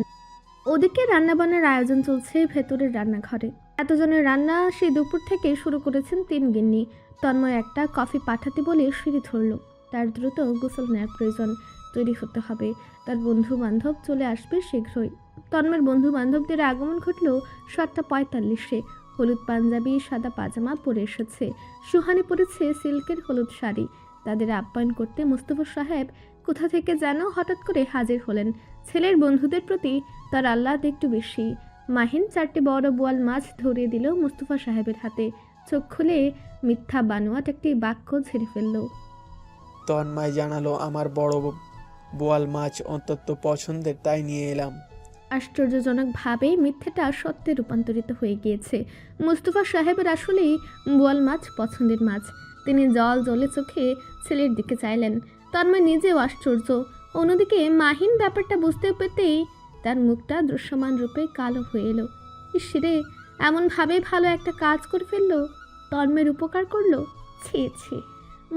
ওদিকে রান্নাবান্নার আয়োজন চলছে ভেতরের রান্নাঘরে। এতজনের রান্না সেই দুপুর থেকে শুরু করেছেন 3 গিন্নি। তন্ময় একটা কফি পাঠাতে বলে সিঁড়ি ধরল। তার দ্রুত গোসল নেওয়ার প্রয়োজন, তৈরি হতে হবে। তার বন্ধু বান্ধব চলে আসবে শীঘ্রই। তন্ময়ের বন্ধু বান্ধবদের আগমন ঘটল 7:45-এ। হলুদ পাঞ্জাবি, সাদা পাজামা পরে এসেছে। সুহানি পরেছে সিল্কের হলুদ শাড়ি। তাদের আপ্যায়ন করতে মোস্তফা সাহেব কোথা থেকে যেন হঠাৎ করে হাজির হলেন। ছেলের বন্ধুদের প্রতি তার আহ্লাদ একটু বেশি। মাহিন 4টে বড় বোয়াল মাছ ধরিয়ে দিল মোস্তফা সাহেবের হাতে। চোখ খুলে মিথ্যা বানোয়াট একটি বাক্য ঝেড়ে ফেলল। তন্ময় জানালো, আমার বড় বোয়াল মাছ অত্যন্ত পছন্দের, তাই নিয়ে এলাম। আশ্চর্যজনকভাবে মিথ্যেটা সত্যে রূপান্তরিত হয়ে গিয়েছে। মোস্তফা সাহেবের আসলেই বোয়াল মাছ পছন্দের মাছ। তিনি জলে চোখে ছেলের দিকে চাইলেন। তন্ময় নিজেও আশ্চর্য। অন্যদিকে মাহিন ব্যাপারটা বুঝতে পেতেই তার মুখটা দৃশ্যমান রূপে কালো হয়ে এলো। ইসরে, এমনভাবে ভালো একটা কাজ করে ফেললো, তন্ময়ের উপকার করলো। ছি ছি।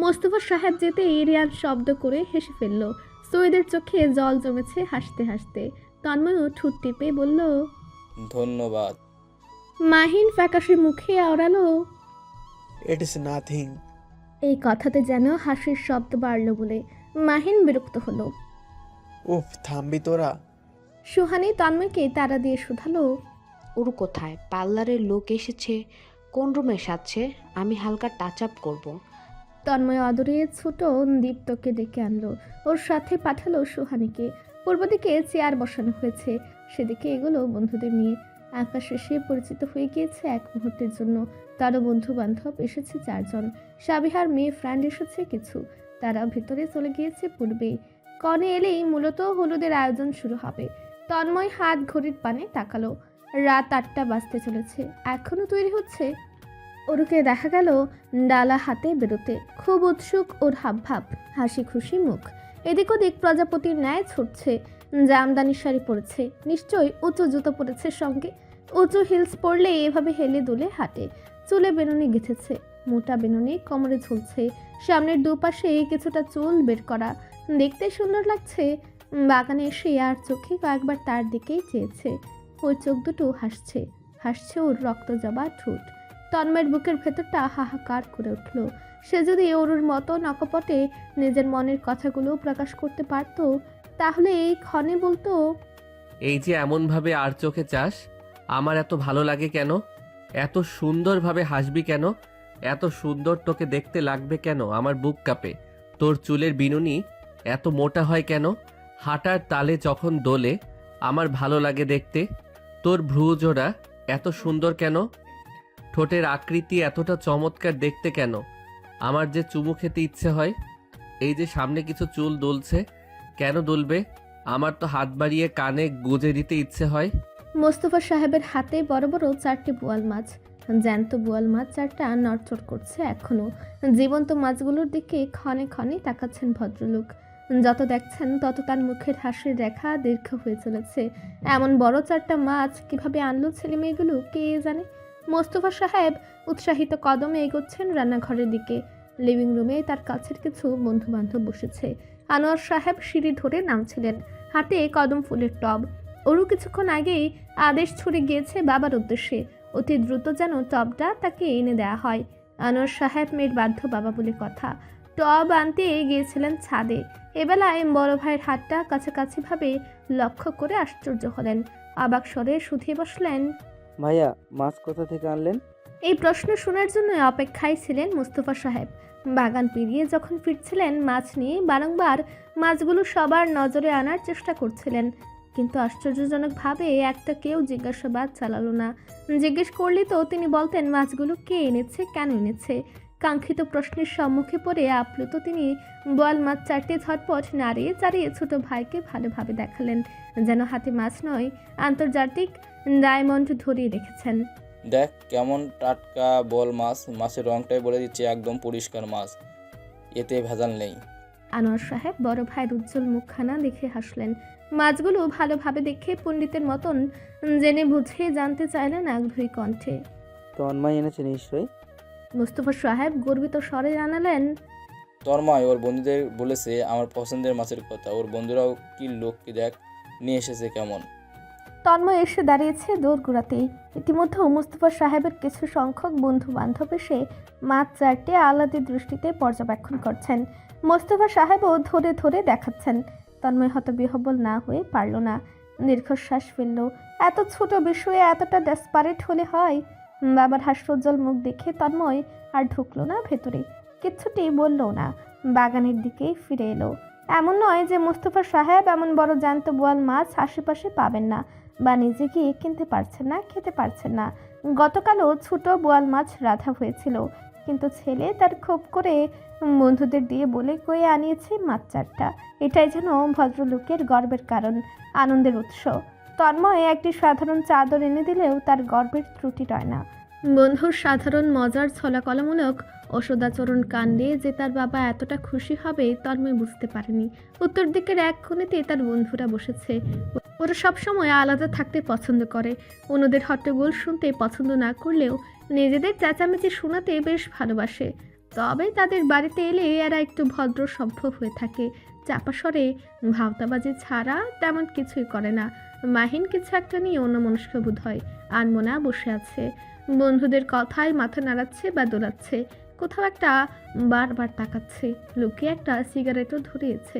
মোস্তফা সাহেব যেতে রিয়ান শব্দ করে হেসে ফেলল। সৈয়দের চোখে জল জমেছে হাসতে হাসতে। তন্ময়ও ঠোঁট টিপে বলল, ধন্যবাদ। মাহিন ফ্যাকাশে মুখে আওড়ালো, ইট ইজ নাথিং। এই কথাতে যেন হাসির শব্দ বাড়ল বলে মাহিন বিরক্ত হলো। উফ, থামবি তোরা। সুহানি তন্ময়কে তাড়া দিয়ে শুধালো, ওর কোথায়? পার্লারের লোক এসেছে, কোন রুমে সাজছে? আমি হালকা টাচ আপ করবো। তন্ময় অদূরে ছোট দীপ্তকে ডেকে আনলো, ওর সাথে পাঠালো সুহানিকে। পূর্ব দিকে চেয়ার বসানো হয়েছে, সেদিকে এগুলো বন্ধুদের নিয়ে। আকাশ এসে পরিচিত হয়ে গিয়েছে এক মুহূর্তের জন্য। তারও বন্ধু বান্ধব এসেছে 4 জন। সাবিহার মেয়ে ফ্রেন্ড এসেছে কিছু, তারা ভেতরে চলে গিয়েছে পূর্বেই। কনে এলেই মূলত হলুদের আয়োজন শুরু হবে। তন্ময় হাত ঘড়ির পানে তাকালো, রাত 8টা বাজতে চলেছে, এখনো তৈরি হচ্ছে। ওরকে দেখা গেল ডালা হাতে বেরোতে, খুব উৎসুক ওর হাবভাব, হাসি খুশি মুখ। এদিক ওদিক প্রজাপতির ন্যায় ছুটছে। জামদানি শাড়ি পরেছে, নিশ্চয়ই উঁচু জুতো পরেছে সঙ্গে। উঁচু হিলস পরলে এভাবে হেলে দুলে হাঁটে। চুলে বেনুনি গেঁথেছে, মোটা বেনুনি কোমরে ঝুলছে, সামনের দুপাশে কিছুটা চুল বের করা, দেখতে সুন্দর লাগছে। বাগানে এসে আর চোখে কয়েকবার তার দিকেই চেয়েছে। ওই চোখ দুটো হাসছে, হাসছে ওর রক্ত জবা ঠোঁট। তন্ময়ের বুকের ভেতরটা হাহাকার করে উঠল। সে যদি ওর মতো নকপটে নিজের মনের কথাগুলো প্রকাশ করতে পারত, তাহলে এই ক্ষণে বলতো, এই যে এমনভাবে আর চোখে চাস, আমার এত ভালো লাগে কেন? এত সুন্দরভাবে হাসবি কেন? এত সুন্দর তোকে দেখতে লাগবে কেন? আমার বুক কাঁপে। তোর চুলের বিনুনি এত মোটা হয় কেন? হাঁটার তালে যখন দোলে আমার ভালো লাগে দেখতে। তোর ভ্রুজোড়া এত সুন্দর কেন? ঠোঁটের আকৃতি এতটা চমৎকার দেখতে কেন? আমার যে চুমু খেতে ইচ্ছে হয়। এই যে সামনে কিছু চুল দুলছে, কেন দুলবে? আমার তো হাত বাড়িয়ে কানে গুজে দিতে ইচ্ছে হয়। মোস্তফা সাহেবের হাতে বড় বড় 4টে বোয়াল মাছ, জ্যান্ত বোয়াল মাছ 4টা নড়চড় করছে এখনো। জীবন্ত মাছগুলোর দিকে ক্ষণে ক্ষণে তাকাচ্ছেন ভদ্রলোক। যত দেখছেন তত তার মুখের হাসির রেখা দীর্ঘ হয়ে চলেছে। এমন বড় 4টা মাছ কিভাবে আনলো ছেলে মেয়েগুলো কে জানে। মোস্তফা সাহেব উৎসাহিত কদমে এগোচ্ছেন রান্নাঘরের দিকে। লিভিং রুমে তার কাছের কিছু বন্ধু বান্ধব বসেছে। আনোয়ার সাহেব সিঁড়ি ধরে নামছিলেন, হাতে কদম ফুলের টব। ওরও কিছুক্ষণ আগেই আদেশ ছুড়ে গিয়েছে বাবার উদ্দেশ্যে, অতি দ্রুত যেন টবটা তাকে এনে দেয়া হয়। আনোয়ার সাহেব মেয়ের বাধ্য বাবা বলে কথা। টব আনতে গিয়েছিলেন ছাদে। এবেলায় বড় ভাইয়ের হাতটা কাছাকাছি ভাবে লক্ষ্য করে আশ্চর্য হলেন। অবাক স্বরে শুধিয়ে বসলেন, ভাইয়া, মাছ কোথা থেকে আনলেন? এই প্রশ্ন শোনার জন্য অপেক্ষায় ছিলেন মোস্তফা সাহেব। বাগান পেরিয়ে যখন ফিরছিলেন মাছ নিয়ে বারংবার মাছগুলো সবার নজরে আনার চেষ্টা করছিলেন, কিন্তু আশ্চর্যজনকভাবে একটা কেউ জিজ্ঞাসাবাদ চালালো না। জিজ্ঞেস করলে তো তিনি বলতেন মাছগুলো কে এনেছে, কেন এনেছে। কাঙ্ক্ষিত প্রশ্নের সম্মুখে পড়ে আপ্লুত তিনি বোয়াল মাছ 4টে ঝটপট নাড়িয়ে চাড়িয়ে ছোট ভাইকে ভালোভাবে দেখালেন, যেন হাতে মাছ নয় আন্তর্জাতিক ডায়মন্ড ধরিয়ে রেখেছেন। দেখ কেমন টাটকা বল মাছ, মাছের রংটাই বলে দিচ্ছে একদম পরিষ্কার মাছ, এতে ভেজাল নেই। আনোয়ার সাহেব বড় ভাইয়ের উজ্জ্বল মুখখানা দেখে হাসলেন। মাছগুলো ভালোভাবে দেখে পণ্ডিতের মতন জেনে বুঝে জানতে চাইলেন আগ্রহী কণ্ঠে। তন্ময় এনেছে নিশ্চয়ই। মোস্তফা সাহেব গর্বিত স্বরে জানালেন, তন্ময় ওর বন্ধুদের বলেছে আমার পছন্দের মাছের কথা। ওর বন্ধুরাও কি লোককে দেখ নিয়ে এসেছে কেমন। তন্ময় এসে দাঁড়িয়েছে দোরগোড়াতেই। ইতিমধ্যে মোস্তফা সাহেবের কিছু সংখ্যক বন্ধু বান্ধব এসে মাছ 4টে আলাদা দৃষ্টিতে পর্যবেক্ষণ করছেন। মোস্তফা সাহেবও ধরে ধরে দেখাচ্ছেন। তন্ময় হতবিহ্বল না হয়ে পারল না, দীর্ঘশ্বাস ফেলল। এত ছোট বিষয়ে এতটা ডেসপারেট হলে হয়? বাবার হাস্যোজ্জ্বল মুখ দেখে তন্ময় আর ঢুকলো না ভেতরে, কিচ্ছুটি বললো না, বাগানের দিকেই ফিরে এলো। এমন নয় যে মোস্তফা সাহেব এমন বড় জ্যান্ত বোয়াল মাছ আশেপাশে পাবেন না, বা নিজে গিয়ে কিনতে পারছেন না, খেতে পারছেন না। গতকালও ছোট বোয়াল মাছ রাধা হয়েছিল, কিন্তু ছেলে তার খুব করে বন্ধুদের দিয়ে বলে কয়ে আনিয়েছে মাছ 4টা। এটাই যেন ভদ্রলোকের গর্বের কারণ, আনন্দের উৎস। তন্ময় একটি সাধারণ চাদর এনে দিলেও তার গর্বের ত্রুটি রয় না। বন্ধুর সাধারণ মজার ছলাকলামূলক অসদাচরণ কাণ্ডে যে তার বাবা এতটা খুশি হবে তন্ময় বুঝতে পারেনি। উত্তর দিকের এক কোণেতে তার বন্ধুরা বসেছে। ওরা সবসময় আলাদা থাকতে পছন্দ করে, অন্যদের হট্টগোল শুনতে পছন্দ না করলেও নিজেদের চেঁচামেচি শোনাতে বেশ ভালোবাসে। তবে তাদের বাড়িতে এলে এরা একটু ভদ্র সভ্য হয়ে থাকে, চাপা স্বরে ভাওতাবাজি ছাড়া তেমন কিছুই করে না। মাহিন কিছু একটা নিয়ে অন্যমনস্ক বোধ হয়। আনমনা বসে আছে, বন্ধুদের কথায় মাথা নাড়াচ্ছে বা দোলাচ্ছে, কোথাও একটা বারবার তাকাচ্ছে। লুকিয়ে একটা সিগারেটও ধরিয়েছে,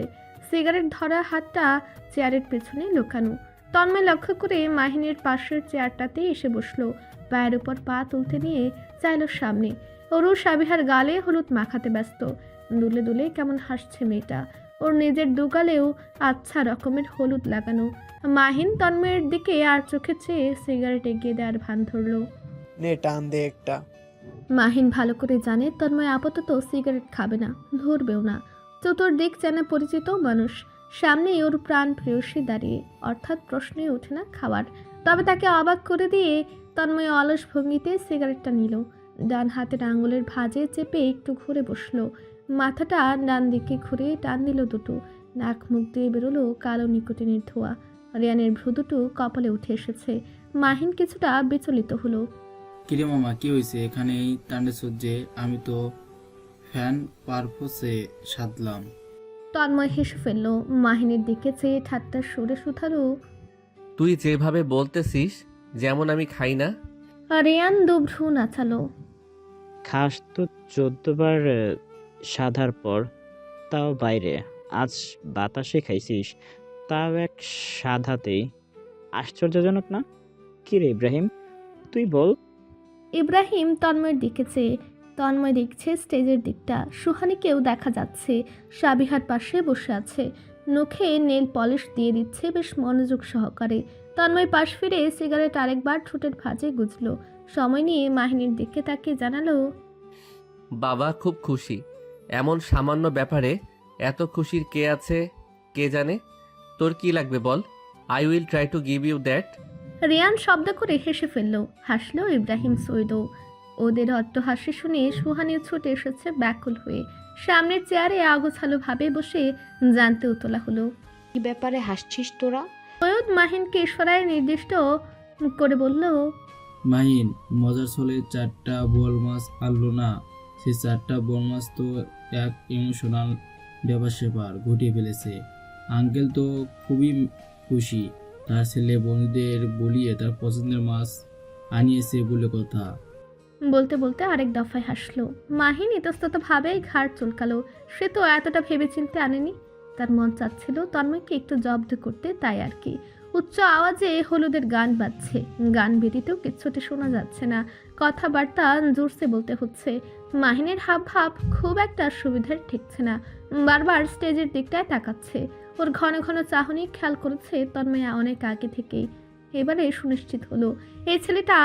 সিগারেট ধরা হাতটা চেয়ারের পেছনে লুকানো। তন্ময় লক্ষ্য করে মাহিনের পাশের চেয়ারটাতে এসে বসলো, পায়ের উপর পা তুলতে নিয়ে চাইল সামনে। অরু সাবিহার গালে হলুদ মাখাতে ব্যস্ত, দুলে দুলে কেমন হাসছে মেয়েটা। ওর নিজের দুগালেও আচ্ছা রকমের হলুদ লাগানো। মাহিন তন্ময়ের দিকে আর চোখে চেয়ে সিগারেট এগিয়ে দেওয়ার ভান ধরলো। নে টান দে একটা। মাহিন ভালো করে জানে তন্ময় আপাতত সিগারেট খাবে না, ধরবেও না। চতুর্দিক চেনা পরিচিত মানুষ, সামনেই ওর প্রাণ প্রেয়সী দাঁড়িয়ে, অর্থাৎ প্রশ্নই ওঠে না খাওয়ার। তবে তাকে অবাক করে দিয়ে তন্ময় অলস ভঙ্গিতে সিগারেটটা নিল, ডান হাতের আঙুলের ভাঁজে চেপে একটু ঘুরে বসলো। মাথাটা ডান দিকে ঘুরে টান দিল দুটো, নাক মুখ দিয়ে বেরোলো কালো নিকোটিনের ধোঁয়া। রিয়ানের ভ্রু দুটো কপালে উঠে এসেছে। মাহিন কিছুটা বিচলিত হলো। কিরে মামা, কি হয়েছে এখানে এই টান্ডে সহ্যে? আমি তো ফ্যান পারপোসে সাধলাম। তন্ময় হেসে ফেললো, মাহিনের দিকে চেয়ে ঠাট্টার সুরে শুধালো, তুই যেভাবে বলতেছিস যেমন আমি খাই না। রিয়ান দুভ্রু নাচালো। খাস তো 14 বার সাধার পর, তাও বাইরে। আজ বাতাসে খাইছিস, তাও এক সাধাতেই। আশ্চর্যজনক না? কি রে ইব্রাহিম, তুই বল। ইব্রাহিম তন্ময়ের দিকে চেয়ে, তন্ময় দেখছে স্টেজের দিকটা। সুহানিকেও দেখা যাচ্ছে, সাবিহার পাশে বসে আছে, নখে নেল পলিশ দিয়ে দিচ্ছে বেশ মনোযোগ সহকারে। তন্ময় পাশ ফিরে সিগারেট আরেকবার ঠোঁটের ভাঁজে গুজলো, সময় নিয়ে মাহিনীর দিকে তাকিয়ে জানালো, বাবা খুব খুশি। এমন সামান্য ব্যাপারে এত খুশির কে আছে কে জানে। তোর কি লাগবে বল, I will try to give you that. Riyan শব্দ করে হেসে ফেললো, হাসলো ইব্রাহিম সৈদও। ওদের অট্টহাসি শুনে সুহানিও ছুটে এসেছে ব্যাকুল হয়ে। সামনের চেয়ারে আগোছালো ভাবে বসে জানতে উতলা হলো, কি ব্যাপারে হাসছিস তোরা? সৈয়দ মাহিনকে ইশারায় নির্দিষ্ট করে বলল, মাহিন, মজার ছলে 4টা বোয়াল মাছ আনলো না? সেই 4টা বোয়াল মাছ তো এক ইমোশনাল ব্যাপার স্যাপার ঘটিয়ে ফেলেছে। আঙ্কেল তো খুবই খুশি, তার ছেলে বন্ধুদের বলিয়ে তার পছন্দের মাছ আনিয়েছে বলে কথা। বলতে বলতে আরেক দফায় হাসলো। মাহিন ইতস্তত ভাবে ঘাড় চুলকালো, সে তো এতটা ভেবে চিনতে আনেনি। তার মন চাচ্ছিল তন্ময়কে একটু জব্দ করতে, তাই আর কি। উচ্চ আওয়াজে হলুদের গান বাজছে, গান ব্যতীতেও কিচ্ছুটি শোনা যাচ্ছে না, কথাবার্তা জোরসে বলতে হচ্ছে। মাহিনের হাব ভাব খুব একটা সুবিধার ঠেকছে না, বারবার স্টেজের দিকটায় তাকাচ্ছে। ওর ঘন ঘন চাহনি খেয়াল করেছে তন্ময় অনেক আগে থেকেই। এবারে সুনিশ্চিত হলো এই ছেলেটা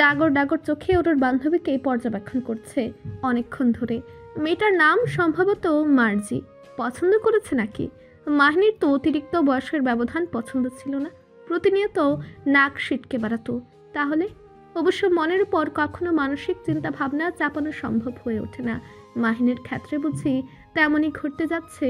ডাগর ডাগর চোখে ওর বান্ধবীকে পর্যবেক্ষণ করছে অনেকক্ষণ ধরে। মেয়েটার নাম সম্ভবত মার্জি। পছন্দ করেছে নাকি? মাহিনীর তো অতিরিক্ত বয়সের ব্যবধান পছন্দ ছিল না, প্রতিনিয়ত নাক সিটকে বেড়াতো। তাহলে অবশ্য মনের উপর কখনো মানসিক চিন্তা ভাবনা চাপানো সম্ভব হয়ে ওঠে না। মাহিনীর ক্ষেত্রে বুঝি তেমনই ঘটতে যাচ্ছে।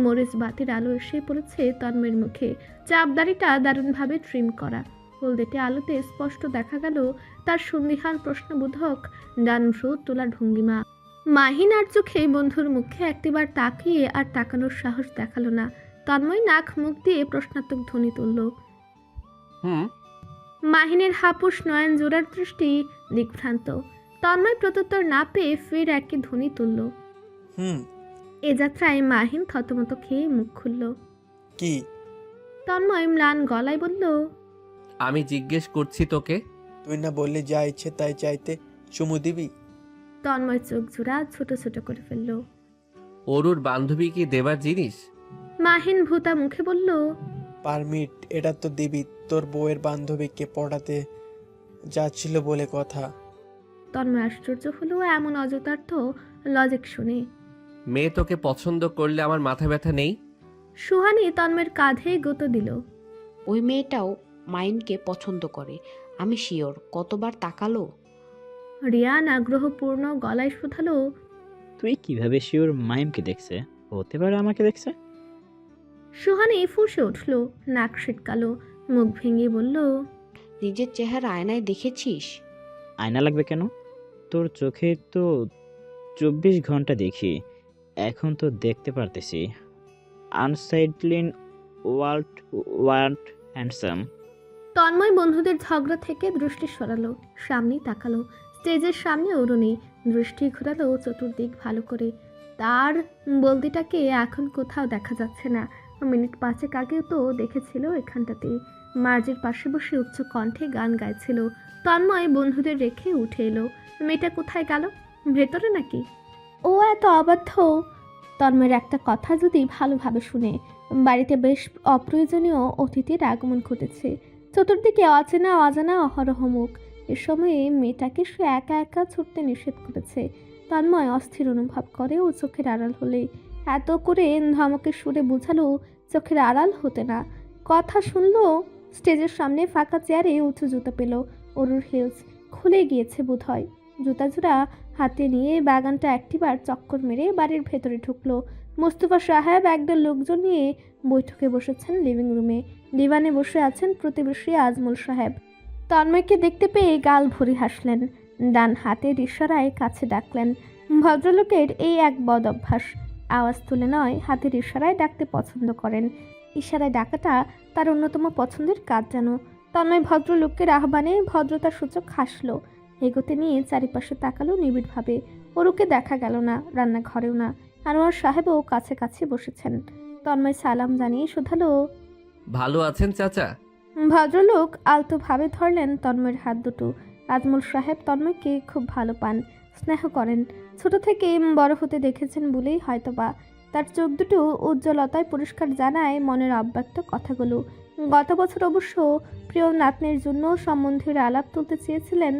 মরিচ বাতির আলো এসে পড়েছে তন্ময়ের মুখে, চাপদাড়িটা দারুণভাবে ট্রিম করা। হলদেটে আলোতে স্পষ্ট দেখা গেল তার সন্দিহান প্রশ্নবোধক ডান ভ্রু তোলার ভঙ্গিমা। মাহিন আর চোখে বন্ধুর মুখে একটিবার তাকিয়ে আর তাকানোর সাহস দেখালো না। তন্ময় নাক মুখ দিয়ে প্রশ্নাত্মক ধ্বনি তুলল। মাহিনের হাপুস নয়ন জোড়ার দৃষ্টি দিকভ্রান্ত। তন্ময় প্রত্যুত্তর না পেয়ে ফের একই ধ্বনি তুলল। এ যাত্রায় মাহিন থতমত খেয়ে মুখ খুলল। কি? তন্ময় ম্লান গলায় বলল, আমি জিজ্ঞেস করছি তোকে। তুই না বললি যা ইচ্ছে তাই চাইতে চুমু দিবি? তন্ময় চোখ জোড়া ছোট ছোট করে ফেলল। অরুর বান্ধবী কি দেবার জিনিস? মাহিন ভূতা মুখে বলল, পারমিট এটা তো দিবি, তোর বউয়ের বান্ধবীকে পড়াতে যাচ্ছিল বলে কথা। তন্ময় আশ্চর্য হলো এমন অযথার্থ লজিক শুনে। মেয়ে তোকে পছন্দ করলে আমার মাথা ব্যথা নেই? সুহানি তন্ময়ের কাঁধে গুঁতো দিল। ওই মেয়েটাও মাইনকে পছন্দ করে, আমি শিওর। কতবার তাকালো? রিয়ান আগ্রহপূর্ণ গলায় শুধালো, তুই কিভাবে শিওর মাইমকে দেখছে? হতে পারে আমাকে দেখছে। সুহানি ফুঁসে উঠল, নাক ছিটকালো, মুখ ভেঙে বলল, নিজের চেহারা আয়নায় দেখেছিস? আয়না লাগবে কেন? তোর চোখে তো 24 ঘন্টা দেখি, এখন তো দেখতে পারতেছি। আনসাইডলিন ওয়ার্ল্ড ওয়ার্ল্ড হ্যান্ডসাম। তন্ময় বন্ধুদের ঝগড়া থেকে দৃষ্টি সরালো, সামনেই তাকালো। স্টেজের সামনে অরুণী দৃষ্টি ঘোরালো চতুর্দিক ভালো করে। তার বলদিটাকে এখন কোথাও দেখা যাচ্ছে না। মিনিট 5 আগেও তো দেখেছিল এখানটাতে। মার্জের পাশে বসে উচ্চ কণ্ঠে গান গাইছিল। তন্ময় বন্ধুদের রেখে উঠে এলো। মেয়েটা কোথায় গেল? ভেতরে নাকি? ও এত অবাধ্য। তন্ময়ের একটা কথা যদি ভালোভাবে শুনে, বাড়িতে বেশ অপ্রয়োজনীয় অতিথির আগমন ঘটেছে। চতুর্দিকে অচেনা অজানা অহরহ মুখ। এ সময়ে মেয়েটাকে সে একা একা ছুটতে নিষেধ করেছে। তন্ময় অস্থির অনুভব করে ও চোখের আড়াল হলে। এত করে ধমকের সুরে বোঝালো চোখের আড়াল হতে না। কথা শুনলো। স্টেজের সামনে ফাঁকা চেয়ারে উঁচু জুতো পেল। অরুর হিলস খুলে গিয়েছে বোধহয়। জুতা জোড়া হাতে নিয়ে বাগানটা একটিবার চক্কর মেরে বাড়ির ভেতরে ঢুকলো। মোস্তফা সাহেব একদল লোকজন নিয়ে বৈঠকে বসেছেন লিভিং রুমে। ডিভানে বসে আছেন প্রতিবেশী আজমল সাহেব। তন্ময়কে দেখতে পেয়ে গাল ভরে হাসলেন, ডান হাতের ইশারায় কাছে ডাকলেন। ভদ্রলোকের এই এক বদ অভ্যাস, আওয়াজ তুলে নয় হাতের ইশারায় ডাকতে পছন্দ করেন। ইশারায় ডাকাটা তার অন্যতম পছন্দের কাজ যেন। তন্ময় ভদ্রলোকের আহ্বানে ভদ্রতার সূচক হাসলো। এগোতে নিয়ে চারিপাশে তাকালো নিবিড়ভাবে। ওরুকে দেখা গেল না, রান্নাঘরেও না। আনোয়ার সাহেবও কাছে কাছে বসেছেন। তন্ময় সালাম জানিয়ে শুধালো, ভালো আছেন চাচা? ভদ্রলোক আলতোভাবে ধরলেন তন্ময়ের হাত দুটো। আজমল সাহেব তন্ময়কে খুব ভালো পান, স্নেহ করেন। ছোট থেকে বড় হতে দেখেছেন বলেই হয়তোবা তার চোখ দুটো উজ্জ্বলতায় পরিষ্কার জানায় মনের অব্যক্ত কথাগুলো। গত বছর অবশ্য প্রিয় নাতনির জন্য সম্বন্ধের আলাপ তুলতে চেয়েছিলেন,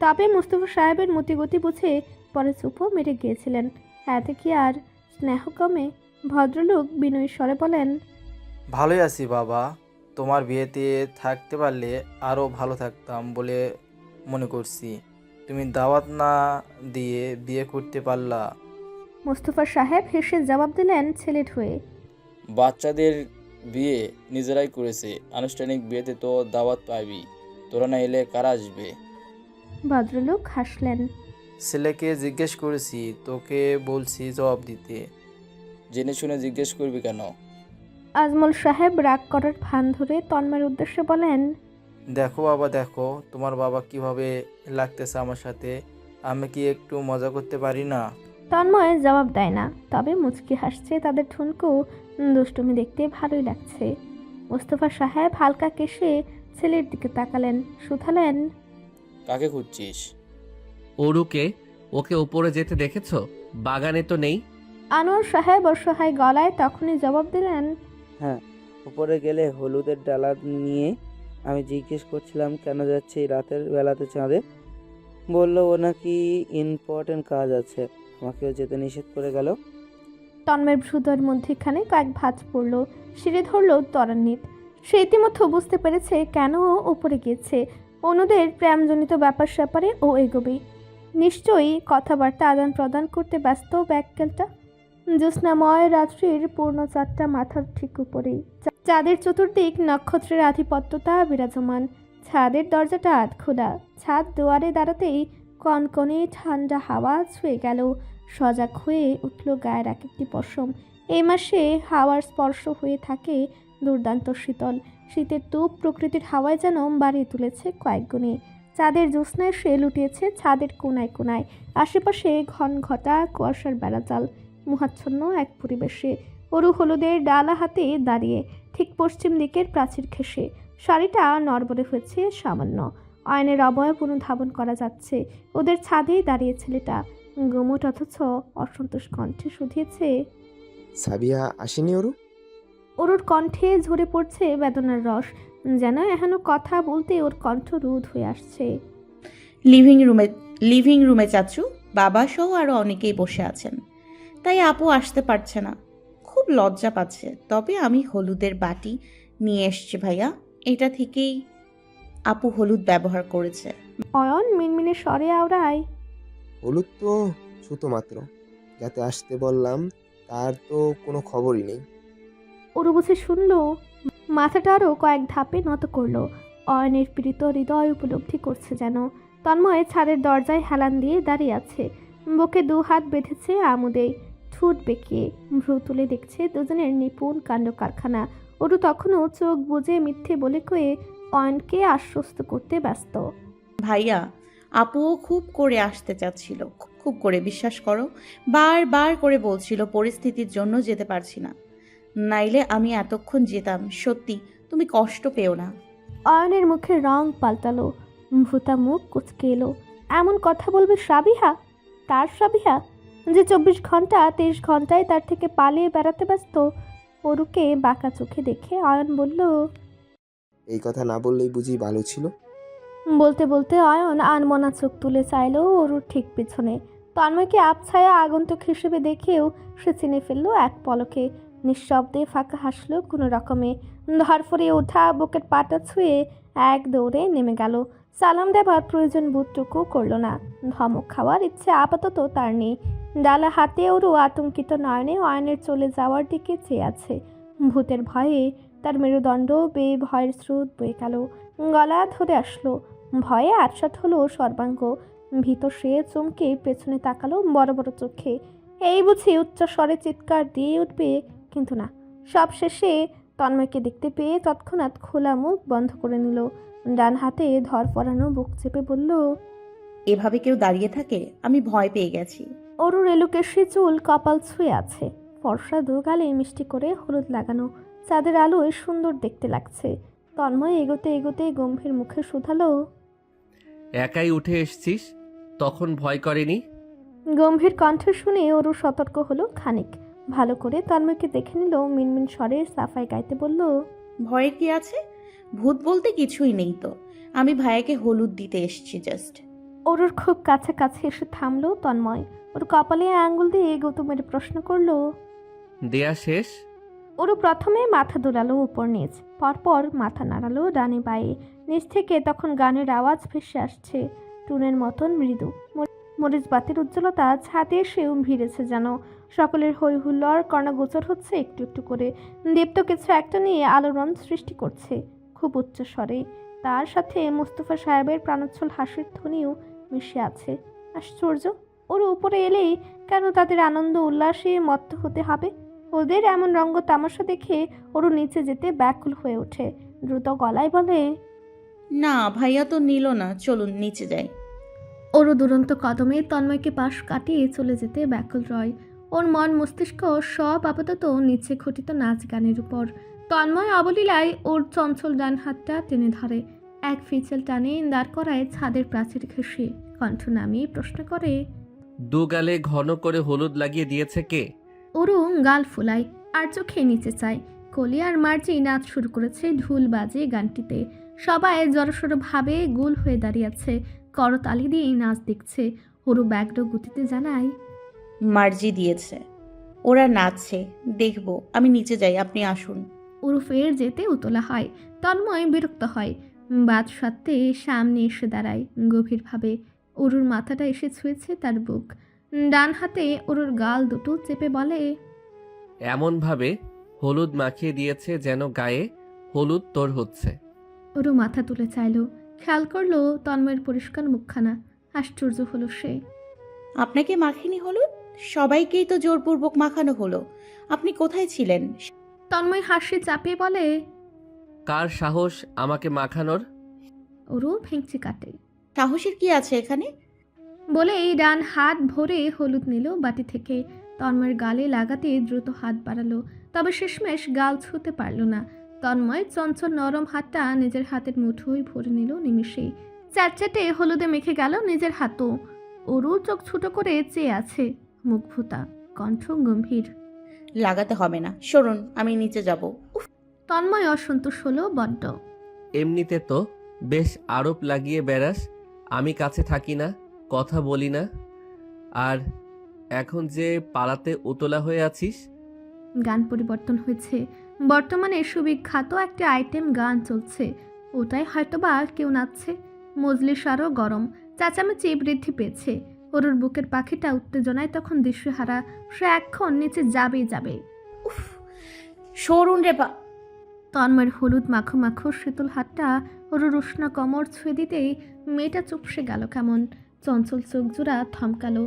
তবে মুস্তফা সাহেবের মতিগতি বুঝে পরে চুপও মেরে গিয়েছিলেন। এতে কি আর স্নেহ কমে? ভদ্রলোক বিনয়ী স্বরে বলেন, ভালোই আছি বাবা, তোমার বিয়েতে থাকতে পারলে আরও ভালো থাকতাম বলে মনে করছি। তুমি দাওয়াত না দিয়ে বিয়ে করতে পারলা। মুস্তফা সাহেব হেসে জবাব দিলেন ছেলের হয়ে, বাচ্চাদের বিয়ে নিজেরাই করেছে, আনুষ্ঠানিক বিয়েতে তো দাওয়াত পাবি, তোরা না এলে কারা আসবে? ভদ্রলোক হাসলেন। ছেলেকে জিজ্ঞেস করেছি, তোকে বলছি জবাব দিতে। জেনে শুনে জিজ্ঞেস করবি কেন? আজমল সাহেব রাগ করার ভান ধরে তন্ময়ের উদ্দেশ্যে বলেন, দেখো বাবা দেখো, তোমার বাবা কিভাবে লাগতেছে আমার সাথে, আমি কি একটু মজা করতে পারি না? তন্ময় জবাব দেয় না, তবে মুচকি হাসছে। তাদের ঠুনকো দুষ্টুমি দেখতে ভালোই লাগছে। মোস্তফা সাহেব হালকা কেশে ছেলের দিকে তাকালেন, শুধালেন, কাকে খুঁজছিস? ওরুকে। ওকে উপরে যেতে দেখেছো? বাগানে তো নেই। আনোয়ার সাহেব অসহায় গলায় তখনই জবাব দিলেন, হ্যাঁ, উপরে গেলে হলুদের ডালা নিয়ে। আমি জিজ্ঞেস করছিলাম কেন যাচ্ছে এই রাতের বেলাতে চাঁদে। বললো ও নাকি ইম্পর্টেন্ট কাজ আছে, আমাকেও যেতে নিষেধ করে গেল। তন্ময়ের ভ্রুদর মধ্যেখানে কয়েক ভাঁজ পড়ল। সিঁড়ি ধরল ত্বরান্বিত। সে ইতিমধ্যে বুঝতে পেরেছে কেন ও উপরে গিয়েছে। অন্যদের প্রেমজনিত ব্যাপার স্যাপারে ও এগোবে। নিশ্চয়ই কথাবার্তা আদান প্রদান করতে ব্যস্ত ব্যাককেলটা। জ্যোৎস্নাময় রাত্রির পূর্ণ চাঁদটা মাথার ঠিক উপরেই। চাঁদের চতুর্দিক নক্ষত্রের আধিপত্যতা বিরাজমান। ছাদের দরজাটা আধ খোলা। ছাদ দুয়ারে দাঁড়াতেই কনকনে ঠান্ডা হাওয়া ছুঁয়ে গেল। সজাগ হয়ে উঠল গায়ের এক একটি পশম। এই মাসে হাওয়ার স্পর্শ হয়ে থাকে দুর্দান্ত শীতল। শীতের তুপ প্রকৃতির হাওয়ায় যেন বাড়িয়ে তুলেছে কয়েক গুণে। চাঁদের জ্যোৎস্নায় সে লুটিয়েছে ছাদের কোনায় কোনায়। আশেপাশে ঘন ঘটা কুয়াশার বেড়াজাল। মোহাচ্ছন্ন এক পরিবেশে অরু হলুদের ডালা হাতে দাঁড়িয়ে, ঠিক পশ্চিম দিকের প্রাচীর ঘেঁষে। শাড়িটা নড়বড়ে হয়েছে সামান্য। আয়নের অবয়ব অনুধাবন করা যাচ্ছে। ওদের ছাদেই দাঁড়িয়ে ছেলেটা গুমোট অথচ অসন্তোষ কণ্ঠে শুধিয়েছে, সাবিয়া আসেনি ওরু? অরুর কণ্ঠে ঝরে পড়ছে বেদনার রস, যেন এখনো কথা বলতে ওর কণ্ঠ রোধ হয়ে আসছে। লিভিং রুমে চাচু, বাবা সহ আরও অনেকেই বসে আছেন, তাই আপু আসতে পারছে না, খুব লজ্জা পাচ্ছে। তবে আমি হলুদের বাটি নিয়ে এসছি ভাইয়া, এটা থেকেই আপু হলুদ ব্যবহার করেছে। অয়ন মিনমিনে স্বরে আওড়ায়, হলুদ তো সুতো মাত্র, যাতে আসতে বললাম তার তো কোনো খবরই নেই। ওরু বুঝে শুনল, মাথাটা আরও কয়েক ধাপে নত করলো। অয়নের পীড়িত হৃদয় উপলব্ধি করছে যেন। তন্ময় ছাদের দরজায় হেলান দিয়ে দাঁড়িয়ে আছে, বুকে দু হাত বেঁধেছে আমুদে, ঠোঁট বেঁকিয়ে ভ্রু তুলে দেখছে দুজনের নিপুণ কাণ্ড কারখানা। ওরু তখনও চোখ বুজে মিথ্যে বলে কয়ে অয়নকে আশ্বস্ত করতে ব্যস্ত। ভাইয়া, আপুও খুব করে আসতে চাচ্ছিল, খুব করে, বিশ্বাস করো। বারবার করে বলছিল পরিস্থিতির জন্য যেতে পারছি না, নাইলে আমি এতক্ষণ যেতাম। সত্যি, তুমি কষ্ট পেও না। অয়নের মুখের রং পাল্টালো, ভূতা মুখ কুচকে এলো। এমন কথা বলবে সাবিহা? তার সাবিহা যে 24 ঘন্টা 23 ঘন্টায় তার থেকে পালিয়ে বেড়াতে ব্যস্ত। অরুকে বাঁকা চোখে দেখে অয়ন বলল, এই কথা না বললেই বুঝি ভালো ছিল। বলতে বলতে অয়ন আনমনা চোখ তুলে চাইল অরুর ঠিক পিছনে। তন্ময়কে আবছায়া আগন্তুক হিসেবে দেখেও সে চিনে ফেলল এক পলকে। নিঃশব্দে ফাঁকা হাসলো কোনো রকমে। ধরফরিয়ে ওঠা বুকের পাটা ছুঁয়ে এক দৌড়ে নেমে গেল। সালাম দেবার প্রয়োজন বোধটুকু করল না। ধমক খাওয়ার ইচ্ছে আপাতত তার নেই। ডালা হাতে ওরু আতঙ্কিত নয়নে অয়নের চলে যাওয়ার দিকে চেয়ে আছে। ভূতের ভয়ে তার মেরুদণ্ড বেয়ে ভয়ের স্রোত বয়ে গেল, গলা ধরে আসলো। ভয়ে আটসাট হলো সর্বাঙ্গ। ভীত সে চমকে পেছনে তাকালো বড় বড় চোখে। এই বুঝি উচ্চ স্বরে চিৎকার দিয়ে উঠবে, কিন্তু না। সব শেষে তন্ময়কে দেখতে পেয়ে তৎক্ষণাৎ খোলা মুখ বন্ধ করে নিল। ডান হাতে ধর পরানো বুক চেপে বলল, এভাবে কেউ দাঁড়িয়ে থাকে? আমি ভয় পেয়ে গেছি। অরুর এলুকেশি চুল কপাল ছুঁয়ে আছে, ফর্সা দু গালে মিষ্টি করে হলুদ লাগানো, চাঁদের আলোয় সুন্দর দেখতে লাগছে। তন্ময় এগোতে এগোতে গম্ভীর মুখে শুধালো, একাই উঠে এসছিস, তখন ভয় করেনি? গম্ভীর কণ্ঠ শুনে অরু সতর্ক হলো খানিক। ভালো করে তন্ময়কে দেখে নিল, মিনমিন স্বরে সাফাই গাইতে বলল, ভয়ের কি আছে? ভূত বলতে কিছুই নেই তো। আমি ভাইয়াকে হলুদ দিতে এসেছি জাস্ট। অরুর খুব কাছাকাছি এসে থামলো তন্ময়। ওর কপালে আঙ্গুল দিয়ে গৌতম মেরে প্রশ্ন করলো, দেয়া শেষ? ওরু প্রথমে মাথা দোলালো উপর নিচ, পরপর মাথা নাড়ালো ডানে বায়ে। নিচ থেকে তখন গানের আওয়াজ ভেসে আসছে, টুনের মতন মৃদু। মরিচ বাতির উজ্জ্বলতা ছাদে এসেও ভিড়েছে যেন। সকলের হই হুল্লোড় কর্ণগোচর হচ্ছে একটু একটু করে। দীপ্ত কিছু একটা নিয়ে আলোড়ন সৃষ্টি করছে খুব উচ্চ স্বরে। তার সাথে মুস্তফা সাহেবের প্রাণোচ্ছল হাসির ধ্বনিও মিশে আছে। আশ্চর্য, ওর উপরে এলেই কেন তাদের আনন্দ উল্লাসে মত্ত হতে হবে? ওদের এমন রঙ্গ তামাশা দেখে ওরও নিচে যেতে ব্যাকুল হয়ে ওঠে। দ্রুত গলায় বলে, না, ভাইয়া তো নিল না, চলুন নিচে যাই। ওরও দুরন্ত কদমে তন্ময়কে পাশ কাটিয়ে চলে যেতে ব্যাকুল রয়। ওর মন মস্তিষ্ক সব আপাতত নিচে ঘটিত নাচ গানের উপর। তন্ময় অবলীলায় ওর চঞ্চল ডান হাতটা টেনে ধরে, এক ফিচেল টানে দাঁড় করায় ছাদের প্রাচীর ঘেঁষে। কণ্ঠ নামিয়ে প্রশ্ন করে, দু গালে ঘন করে হলুদ লাগিয়ে দিয়েছে কে? ওরও গাল ফুলায় আর চোখে নিচে চায়। কলি আর মার্জি নাচ শুরু করেছে ঢুল বাজে গানটিতে। সবাই জড়সড় ভাবে গোল হয়ে দাঁড়িয়ে আছে, করতালি দিয়ে নাচ দেখছে। ওরও ব্যাগ্র গতিতে জানায়, মার্জি দিয়েছে, ওরা নাচছে, দেখবো। আমি নিচে যাই, আপনি আসুন। ওরু ফের যেতে উতলা হয়। তন্ময় বিরক্ত হয়, বাদ সত্ত্বে সামনে এসে দাঁড়ায় গভীরভাবে। অরুর মাথাটা এসে ছুঁয়েছে তার বুক। ডান হাতে অরুর গাল দুটো চেপে বলে, এমনভাবে হলুদ মাখিয়ে দিয়েছে যেন গায়ে হলুদ তোর হচ্ছে। ওরু মাথা তুলে চাইল, খেয়াল করলো তন্ময়ের পরিষ্কার মুখখানা। আশ্চর্য হলো সে। আপনাকে মাখিনি হলুদ? সবাইকেই তো জোরপূর্বক মাখানো হলো। আপনি কোথায় ছিলেন? তন্ময় হাসি চাপিয়ে বলে, কার সাহস আমাকে মাখানোর? ওরু ভেঙচি কাটে। সাহসের কি আছে এখানে? বলে এই ডান হাত ভরে হলুদ নিল বাটি থেকে। তন্ময়ের গালে লাগাতে দ্রুত হাত বাড়ালো, তবে শেষমেশ গাল ছুঁতে পারল না। তন্ময় চঞ্চল নরম হাতটা নিজের হাতের মুঠোয় ভরে নিল নিমিষেই। চ্যাটচ্যাটে হলুদে মেখে গেল নিজের হাতও। ওরু চোখ ছোট করে চেয়ে আছে, মুখ ভূতা, কণ্ঠ গম্ভীর। লাগাতে হবে না, সরুন, আমি নিচে যাব। তন্ময় অসন্তোষ হলো বড্ড। এমনিতে তো বেশ আরোপ লাগিয়ে বেড়াস, আমি কাছে থাকি না, কথা বলি না, আর এখন যে পালাতে উতলা হয়ে আছিস। গান পরিবর্তন হয়েছে, বর্তমানে সুবিখ্যাত একটা আইটেম গান চলছে, ওটাই হয়তোবা কেউ নাচছে। মজলিস আরও গরম, চেঁচামেচি বৃদ্ধি পেয়েছে। ওরুর বুকের পাখিটা উত্তেজনায় তখন দিশেহারা। সে এখন নিচে যাবেই যাবে। উফ, সরুন রে তন্ময়ের হলুদ মাখো মাখো শীতল হাতটা ওর রুষ্ণ কমর ছুঁয়ে দিতেই মেয়েটা চুপসে গেল কেমন। চঞ্চল চোখ জোড়া থমকালো,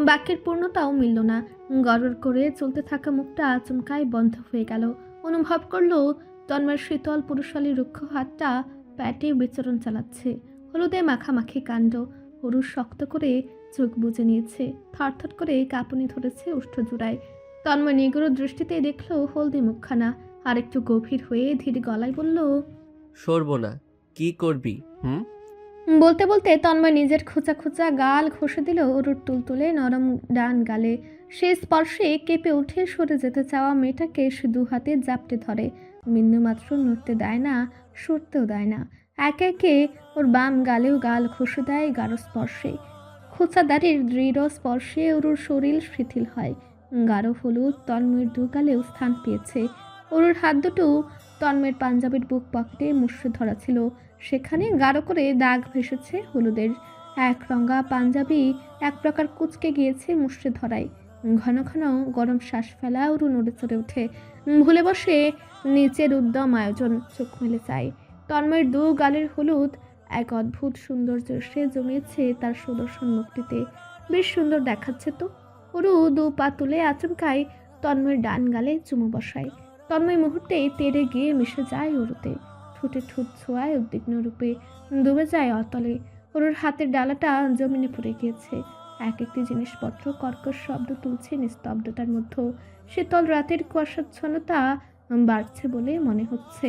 বাক্যের পূর্ণতাও মিলল না। গড়র করে চলতে থাকা মুখটা আচমকাই বন্ধ হয়ে গেল। অনুভব করলো তন্ময়ের শীতল পুরুষালী রুক্ষ হাতটা প্যাটে বিচরণ চালাচ্ছে। হলুদে মাখামাখি কাণ্ড। হরু শক্ত করে চোখ বুজে নিয়েছে, থরথর করে কাঁপুনি ধরেছে ওষ্ঠজোড়ায়। তন্ময় নিগুড় দৃষ্টিতে দেখলো হলদি মুখখানা, আর একটু গভীর হয়ে ধীরে গলায় বলল, সরব না। কি করবি? বলতে বলতে তন্ময় নিজের খোঁচা খোঁচা গাল ঘষে দিল অরুর তুলতুলে নরম ডান গালে। সে স্পর্শে কেঁপে উঠে সরে যেতে চাওয়া মেয়েটাকে সে দু হাতে জাপটে ধরে। বিন্দুমাত্র নড়তে দেয় না, সরতেও দেয় না। একে একে ওর বাম গালেও গাল ঘষে দেয় গাঢ় স্পর্শে। খোঁচা দাড়ির দৃঢ় স্পর্শে অরুর শরীর শিথিল হয়। গাঢ় হলুদ তন্ময়ের দু গালেও স্থান পেয়েছে। অরুর হাত দুটো তন্ময়ের পাঞ্জাবির বুক পকেটে মুষড়ে ধরা ছিল, সেখানে গাঢ় করে দাগ ভেসেছে হলুদের। এক রঙা পাঞ্জাবি এক প্রকার কুঁচকে গিয়েছে মুষড়ে ধরায়। ঘন ঘন গরম শ্বাস ফেলা অরু নড়ে চড়ে ওঠে, ভুলে বসে নিচের উদ্যম আয়োজন। চোখ মেলে চায় তন্ময়ের দু গালের হলুদ এক অদ্ভুত সৌন্দর্য সে জমিয়েছে তার সুদর্শন মুখটিতে। বেশ সুন্দর দেখাচ্ছে তো। অরু দু পা তুলে আচমকাই তন্ময়ের ডান গালে চুমু বসায়। তন্ময় মুহূর্তেই তেড়ে গিয়ে মিশে যায় অরুতে, ঠোঁটে ঠোঁট ছোঁয়ায় উদ্বিগ্ন রূপে, ডুবে যায় অতলে। অরুর হাতের ডালাটা জমিনে পড়ে গিয়েছে। এক একটি জিনিসপত্র কর্কশ শব্দ তুলছে নিস্তব্ধতার মধ্যে। শীতল রাতের কুয়াশাচ্ছন্নতা বাড়ছে বলে মনে হচ্ছে।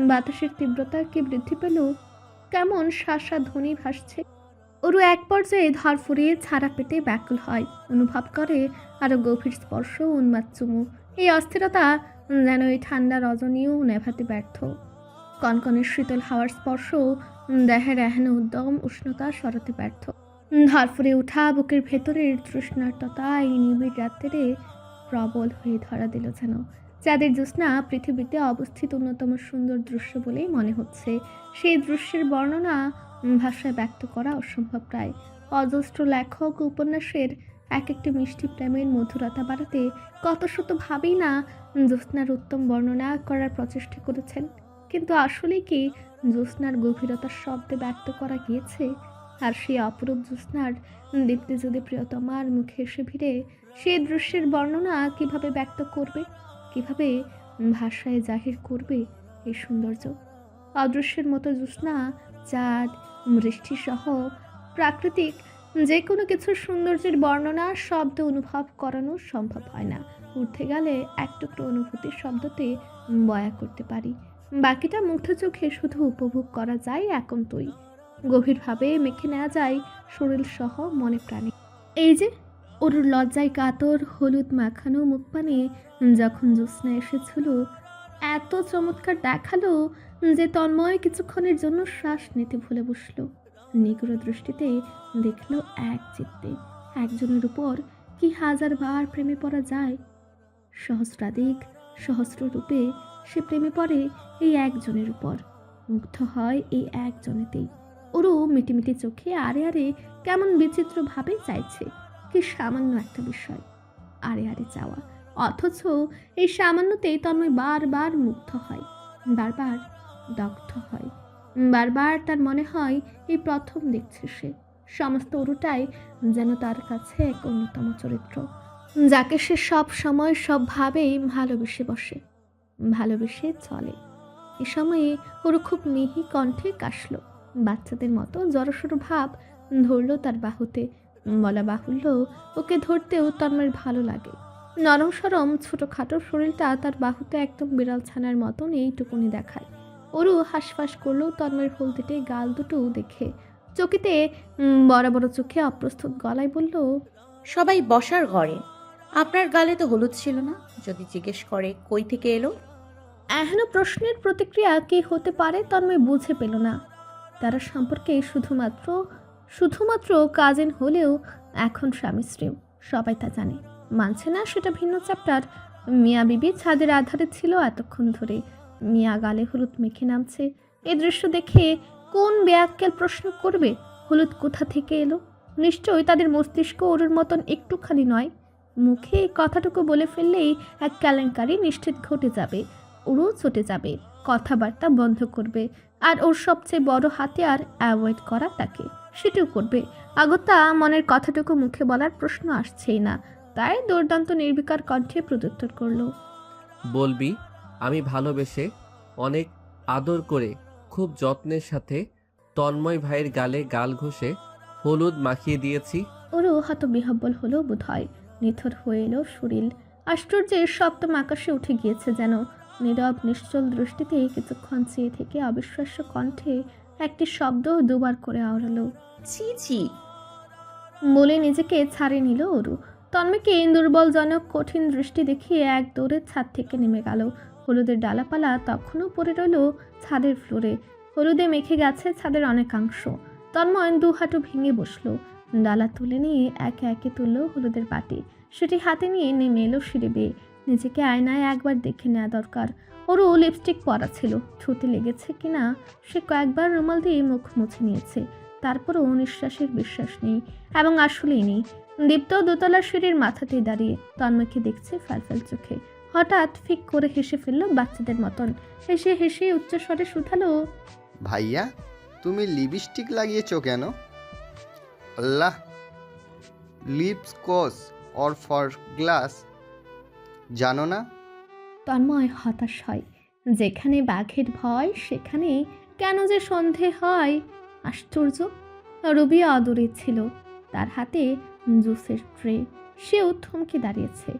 বাতাসের তীব্রতা কি বৃদ্ধি পেল? কেমন শাসা ধ্বনি ভাসছে। অরু এক পর্যায়ে ধর ফুরিয়ে ছাড়া পেটে ব্যাকুল হয়, অনুভব করে আরো গভীর স্পর্শ, উন্মাদ চুমু। এই অস্থিরতা যেন এই ঠান্ডা রজনীও নেভাতে ব্যর্থ। কনকনের শীতল হাওয়ার স্পর্শ দেহের এহেন উদ্যম উষ্ণতা সরাতে ব্যর্থ। ধরফরে ওঠা বুকের ভেতরের তৃষ্ণার্ততা এই নিবিড় রাত্রে প্রবল হয়ে ধরা দিল যেন। যাদের জ্যোৎস্না পৃথিবীতে অবস্থিত অন্যতম সুন্দর দৃশ্য বলেই মনে হচ্ছে। সেই দৃশ্যের বর্ণনা ভাষায় ব্যক্ত করা অসম্ভব প্রায়। অজস্র লেখক উপন্যাসের এক একটি মিষ্টি প্রেমের মধুরতা বাড়াতে কত শতভাবেই না জ্যোৎস্নার উত্তম বর্ণনা করার প্রচেষ্টা করেছেন, কিন্তু আসলে কি জ্যোৎস্নার গভীরতার শব্দে ব্যক্ত করা গিয়েছে? আর সেই অপরূপ জ্যোৎস্নার দীপ্তি যদি প্রিয়তমার মুখে এসে ভিড়ে, সেই দৃশ্যের বর্ণনা কিভাবে ব্যক্ত করবে, কিভাবে ভাষায় জাহির করবে এই সৌন্দর্য? অদৃশ্যের মতো জ্যোৎস্না, চাঁদ, বৃষ্টিসহ প্রাকৃতিক যে কোনো কিছুর সৌন্দর্যের বর্ণনা শব্দ অনুভব করানো সম্ভব হয় না। উঠতে গেলে এক টুকরো অনুভূতির শব্দতে বয়া করতে পারি, বাকিটা মুগ্ধ চোখে শুধু উপভোগ করা যায় একান্তই। গভীরভাবে মেখে নেওয়া যায় শরীর সহ মনে প্রাণে। এই যে অরুর লজ্জায় কাতর হলুদ মাখানো মুখ পানে যখন জ্যোৎস্না এসেছিল, এত চমৎকার দেখালো যে তন্ময় কিছুক্ষণের জন্য শ্বাস নিতে ভুলে বসল। নিগুড় দৃষ্টিতে দেখল এক চিত্তে একজনের উপর কি হাজারবার প্রেমে পড়া যায়। সহস্রাধিক সহস্র রূপে সে প্রেমে পড়ে এই একজনের উপর, মুগ্ধ হয় এই একজনেতেই। ওরও মিটিমিটি চোখে আরে আরে কেমন বিচিত্রভাবে চাইছে। কি সামান্য একটা বিষয়, আরে আরে চাওয়া, অথচ এই সামান্যতেই তন্ময় বারবার মুগ্ধ হয়, বারবার দগ্ধ হয়। বারবার তার মনে হয় এই প্রথম দেখছে সে। সমস্ত অরুটাই যেন তার কাছে এক অন্যতম চরিত্র, যাকে সে সব সময় সবভাবেই ভালোবেসে বসে, ভালোবেসে চলে। এ সময়ে ওরু খুব মিহি কণ্ঠে কাশল, বাচ্চাদের মতো জড়সড় ভাব ধরল তার বাহুতে। বলা বাহুল্য, ওকে ধরতেও তন্ময়ের ভালো লাগে। নরম সরম ছোটোখাটো শরীরটা তার বাহুতে একদম বিড়াল ছানার মতন এইটুকুনি দেখায়। ওরু হাঁসফাঁস করলেও তন্ময়ের হলদেটে গাল দুটো দেখে চকিতে বড় বড় চোখে অপ্রস্তুত গলায় বলল, সবাই বসার ঘরে, আপনার গালে তো হলুদ ছিল না, যদি জিজ্ঞেস করে কই থেকে এলো। এহেন প্রশ্নের প্রতিক্রিয়া কি হতে পারে তন্ময় বুঝে পেল না। তারা সম্পর্কে শুধুমাত্র কাজিন হলেও এখন স্বামী স্ত্রী, সবাই তা জানে। মানছে না সেটা ভিন্ন চ্যাপ্টার। মিয়া বিবি ছাদের আধারে ছিল এতক্ষণ ধরে, মিয়া গালে হলুদ মেখে নামছে। এ দৃশ্য দেখে কোন বেয়াক্কেল প্রশ্ন করবে হলুদ কোথা থেকে এলো? নিশ্চয়ই তাদের মস্তিষ্ক ওর মতন একটুখানি নয়। মুখে এই কথাটুকু বলে ফেললেই এক কেলেঙ্কারি নিশ্চিত ঘটে যাবে। ওরও ছুটে যাবে, কথাবার্তা বন্ধ করবে, আর ওর সবচেয়ে বড় হাতিয়ার অ্যাভয়েড করা তাকে, সেটাও করবে। আগত্যা মনের কথাটুকু মুখে বলার প্রশ্ন আসছেই না, তাই দুর্দান্ত নির্বিকার কণ্ঠে প্রত্যুত্তর করলো। বলবি আমি ভালোবেসে অনেক আদর করে খুব যত্নের সাথে তন্ময় ভাইয়ের গালে গাল ঘষে হলুদ মাখিয়ে দিয়েছি। ওরও হতবিহ্বল হলো বোধ হয়, নিথর হয়ে এলো শরীর। আশ্চর্যের সপ্তম আকাশে উঠে গিয়েছে যেন। নীরব নিশ্চল দৃষ্টিতে কিছুক্ষণ চেয়ে থেকে অবিশ্বাস্য কণ্ঠে একটি শব্দ দুবার করে আওড়ালো, ছি ছি। বলে নিজেকে ছাড়িয়ে নিল অরু। তন্ময়কে দুর্বলজনক কঠিন দৃষ্টি দেখিয়ে এক দৌড়ে ছাদ থেকে নেমে গেল। হলুদের ডালাপালা তখনও পড়ে রইল ছাদের ফ্লোরে, হলুদে মেখে গেছে ছাদের অনেকাংশ। তন্ময় দু হাঁটু ভেঙে বসলো, ডালা তুলে নিয়ে একে একে তুলল হলুদের বাটি, সেটি হাতে নিয়ে নেমে এলো সিঁড়ি বেয়ে। নিজেকে আয়নায় একবার দেখে নেওয়া দরকার। ওরও লিপস্টিক পরা ছিল, ছুতে লেগেছে কিনা সে কয়েকবার রুমাল দিয়ে মুখ মুছে নিয়েছে, তারপরও নিঃশ্বাসের বিশ্বাস নেই, এবং আসলেই নেই। দীপ্ত দোতলার সিঁড়ির মাথাতেই দাঁড়িয়ে তন্ময়কে দেখছে ফ্যালফ্যাল চোখে। হঠাৎ ফিক করে হেসে ফেলল বাচ্চাদের মতন। হেসে হেসে উচ্চস্বরে শুধালো, ভাইয়া তুমি লিপস্টিক লাগিয়েছো কেন? আল্লাহ, লিপস কস অর ফর গ্লাস জানো না? তন্ময় হতাশ হয়। যেখানে বাঘের ভয় সেখানে কেন যে সন্ধে হয়। আশ্চর্য। রবি আদরে ছিল, তার হাতে জুসের ট্রে, সেও থমকে দাঁড়িয়েছে।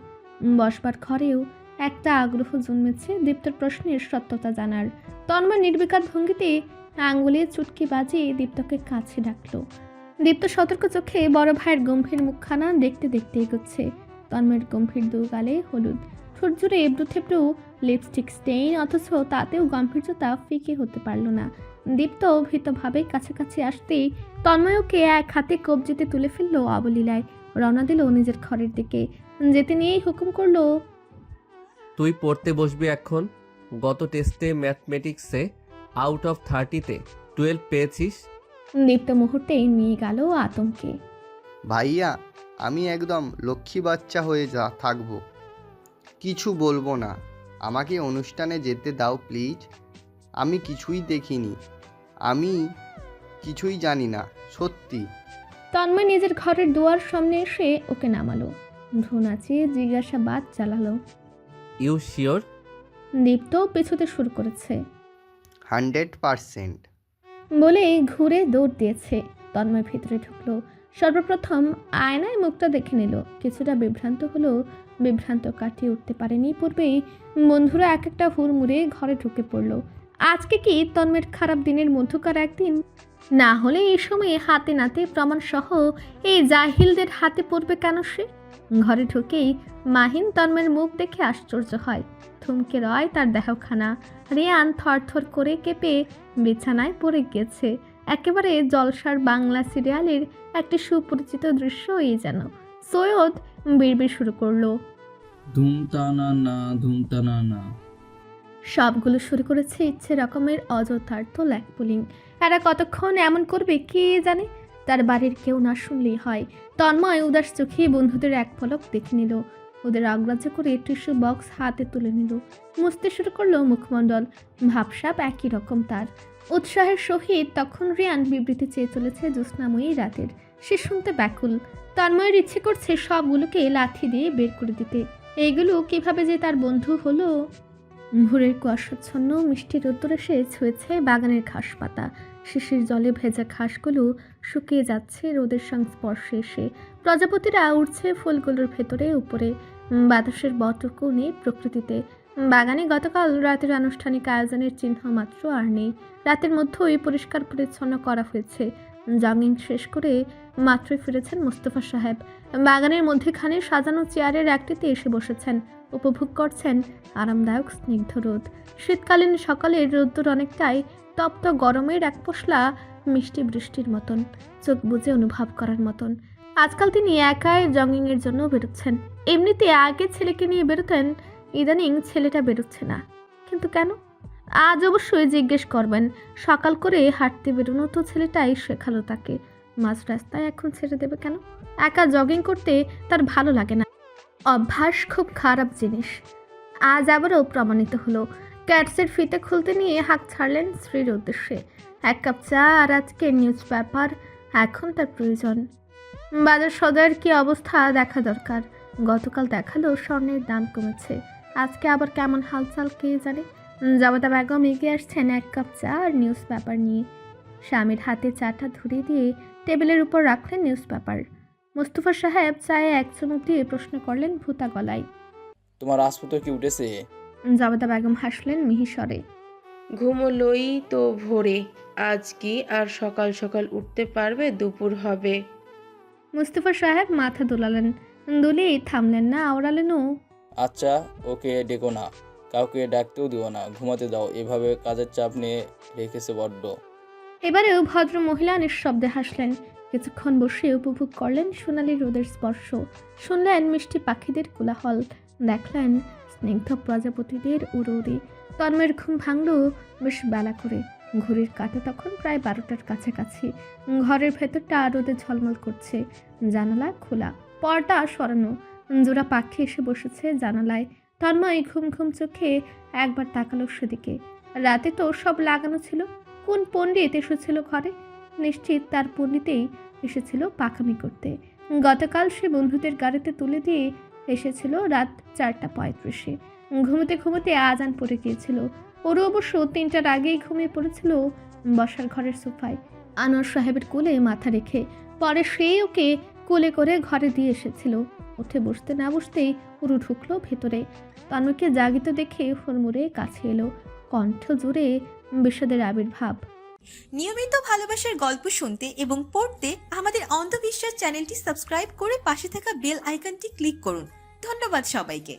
বসবার ঘরেও একটা আগ্রহ জন্মেছে দীপ্তর প্রশ্নের সত্যতা জানার। তন্ময় নির্বিকার ভঙ্গিতে আঙ্গুলে চুটকি বাজিয়ে দীপ্তকে কাছে ডাকলো। দীপ্ত সতর্ক চোখে বড় ভাইয়ের গম্ভীর মুখখানা দেখতে দেখতে এগোচ্ছে। তন্ময়ের গম্ভীর দু গালে হলুদ, ঠোঁট জুড়ে এবড়ো থেবড়ো লিপস্টিক স্টেইন, অথচ তাতেও গম্ভীর্যতা ফিকে হতে পারল না। দীপ্ত ভীতভাবে কাছাকাছি আসতেই তন্ময়কে এক হাতে কবজিতে তুলে ফেললো অবলীলায়। রওনা দিল নিজের ঘরের দিকে। যেতে নিয়েই হুকুম করলো, তুই পড়তে বসবি এখন। গত টেস্টে ম্যাথমেটিক্সে আউট অফ 30-তে 12 পেয়েছিস। দীপ্ত মুহূর্তেই নিয়ে গেল আতঙ্কে। ভাইয়া আমি একদম লক্ষ্মী বাচ্চা হয়ে থাকবো, কিছু বলবো না। আমাকে অনুষ্ঠানে যেতে দাও প্লিজ। আমি কিছুই দেখিনি, আমি কিছুই জানি না, সত্যি। তন্ময় নিজের ঘরের দুয়ার সামনে এসে ওকে নামালো, ভ্রু নাচিয়ে জিজ্ঞাসাবাদ চালালো। You sure? দীপ্ত পেছোতে শুরু করেছে। 100% বলে ঘুরে দৌড় দিয়েছে। তন্ময় ভিতরে ঢুকলো। সর্বপ্রথম আয়নায় মুখটা দেখে নিল। কিছুটা বিভ্রান্ত হলো, বিভ্রান্ত কাটিয়ে উঠতে পারেনি পূর্বেই বন্ধুরা এক একটা হুড়মুড়ে ঘরে ঢুকে পড়লো। আজকে কি তন্ময়ের খারাপ দিনের মধ্যকার একদিন? না হলে এই সময়ে হাতে নাতে প্রমাণ সহ এই জাহিলদের হাতে পড়বে কেন সে? ঘরে ঢুকেই মাহিন তন্ময়ের মুখ দেখে আশ্চর্য হয়। থমকে রয় তার দেহখানা। রিয়ান থরথর করে কেঁপে বিছানায় পড়ে গিয়েছে। একেবারে জলসার বাংলা সিরিয়ালের একটি সুপরিচিত দৃশ্য এই যেন। সৈয়দ বিড়বিড় শুরু করলো, ধুমতানা না ধুমতানা না। সবগুলো শুরু করেছে ইচ্ছে রকমের অযথার্থ ল্যাকপুলিং। এরা কতক্ষণ এমন করবে কে জানে। তার বাড়ির কেউ না শুনলেই হয়। তন্ময় উদাস চোখে বন্ধুদের এক পলক দেখে নিল। ওদের অগ্রাহ্য করে টিস্যু বক্স হাতে তুলে নিল। মুছতে শুরু করলো মুখমণ্ডল। ভাবসাব একই রকম তার। উৎসাহের সহিত তখন রিয়ান বিবৃতি চেয়ে চলেছে জ্যোৎস্নাময়ী রাতের। সে শুনতে ব্যাকুল। তন্ময়ের ইচ্ছে করছে সবগুলোকে লাথি দিয়ে বের করে দিতে। এইগুলো কিভাবে যে তার বন্ধু হলো। ভোরের কুয়াশাচ্ছন্ন মিষ্টি রোদ্দুর এসে ছুঁয়েছে বাগানের ঘাস পাতা। শিশির জলে ভেজা ঘাসগুলো শুকিয়ে যাচ্ছে রোদের সংস্পর্শে এসে। প্রজাপতিরা উঠছে ফুলগুলোর ভেতরে উপরে। বাতাসের বটকও নেই প্রকৃতিতে। বাগানে গতকাল রাতের আনুষ্ঠানিক আয়োজনের চিহ্ন মাত্র আর নেই। রাতের মধ্যেই পরিষ্কার পরিচ্ছন্ন করা হয়েছে। জগিং শেষ করে মাত্রই ফিরেছেন মোস্তফা সাহেব। বাগানের মধ্যেখানে সাজানো চেয়ারের একটিতে এসে বসেছেন। উপভোগ করছেন আরামদায়ক স্নিগ্ধ রোদ। শীতকালীন সকালের রোদ্দুর অনেকটাই তপ্ত গরমের এক পশলা মিষ্টি বৃষ্টির মতন, চোখ বুজে অনুভব করার মতন। আজকাল তিনি একাই জগিংয়ের জন্য বেরোচ্ছেন। এমনিতে আগে ছেলেকে নিয়ে বেরোতেন, ইদানিং ছেলেটা বেরোচ্ছে না। কিন্তু কেন? আজ অবশ্যই জিজ্ঞেস করবেন। সকাল করে হাঁটতে বেরোনো তো ছেলেটাই শেখালো তাকে। মাঝ রাস্তায় এখন ছেড়ে দেবে কেন? একা জগিং করতে তার ভালো লাগে না। অভ্যাস খুব খারাপ জিনিস। আজ আবারও প্রমাণিত হলো। ক্যাটসের ফিতে খুলতে নিয়ে হাঁক ছাড়লেন স্ত্রীর উদ্দেশ্যে। 1 কাপ চা আর আজকের নিউজ পেপার এখন তার প্রয়োজন। বাজার সদাইয়ের কি অবস্থা দেখা দরকার। গতকাল দেখালো স্বর্ণের দাম কমেছে, আজকে আবার কেমন হালচাল কে জানে। জবাদা বেগম এগিয়ে আসছেন 1 কাপ চা আর নিউজ পেপার নিয়ে। স্বামীর হাতে চাটা ধরিয়ে দিয়ে টেবিলের উপর রাখলেন নিউজ পেপার। মোস্তফা সাহেব চায়ে 1 চুমুক দিয়ে প্রশ্ন করলেন ভূতা গলায়। তোমার রাজপুত্র কি উঠেছে? জবাদা বেগম হাসলেন মিহিস্বরে। ঘুমোলোই তো ভোরে, আজ কি আর সকাল সকাল উঠতে পারবে? দুপুর হবে। মুস্তফা সাহেব মাথা দোলালেন, দুলিয়ে থামলেন না, আওড়ালেনও। আচ্ছা, ওকে ডেকো না, কাউকে ডাকতেও দিও না, ঘুমাতে দাও। এভাবে কাজের চাপ নিয়ে রেখেছে বড্ড। এবারেও ভদ্র মহিলা নিঃশব্দে হাসলেন। কিছুক্ষণ বসে উপভোগ করলেন সোনালি রোদের স্পর্শ, শুনলেন মিষ্টি পাখিদের কোলাহল, দেখলেন স্নিগ্ধ প্রজাপতিদের উড়োউড়ি। তন্ময়ের ঘুম ভাঙল বেশ বেলা করে। ঘড়ির কাঁটা তখন প্রায় 12টার কাছাকাছি। ঘরের ভেতরটা রোদে ঝলমল করছে, জানালা খোলা, পর্দা সরানো। জোড়া পাখি এসে বসেছে জানালায়। তন্ময় ঘুম ঘুম চোখে একবার তাকালো সেদিকে। রাতে তো সব লাগানো ছিল। কোন পণ্ডিত এসেছিল ঘরে? নিশ্চিত তার পণ্ডিতেই এসেছিল পাখামি করতে। গতকাল সে বন্ধুদের গাড়িতে তুলে দিয়ে এসেছিল রাত 4:35। ঘুমোতে ঘুমোতে আজান পড়ে গিয়েছিল। ওরও অবশ্য 3টার আগেই ঘুমিয়ে পড়েছিল বসার ঘরের সোফায় আনোয়ার সাহেবের কোলে মাথা রেখে। পরে সেই ওকে কোলে করে ঘরে দিয়ে এসেছিল। উঠে বসতে না বসতেই উরু ঢুকলো ভেতরে। তন্ময়কে জাগিত দেখে হুড়মুড়ে কাছে এলো, কণ্ঠ জুড়ে বিষাদের আবির্ভাব। নিয়মিত ভালোবাসার গল্প শুনতে এবং পড়তে আমাদের অন্ধবিশ্বাস চ্যানেলটি সাবস্ক্রাইব করে পাশে থাকা বেল আইকনটি ক্লিক করুন। ধন্যবাদ সবাইকে।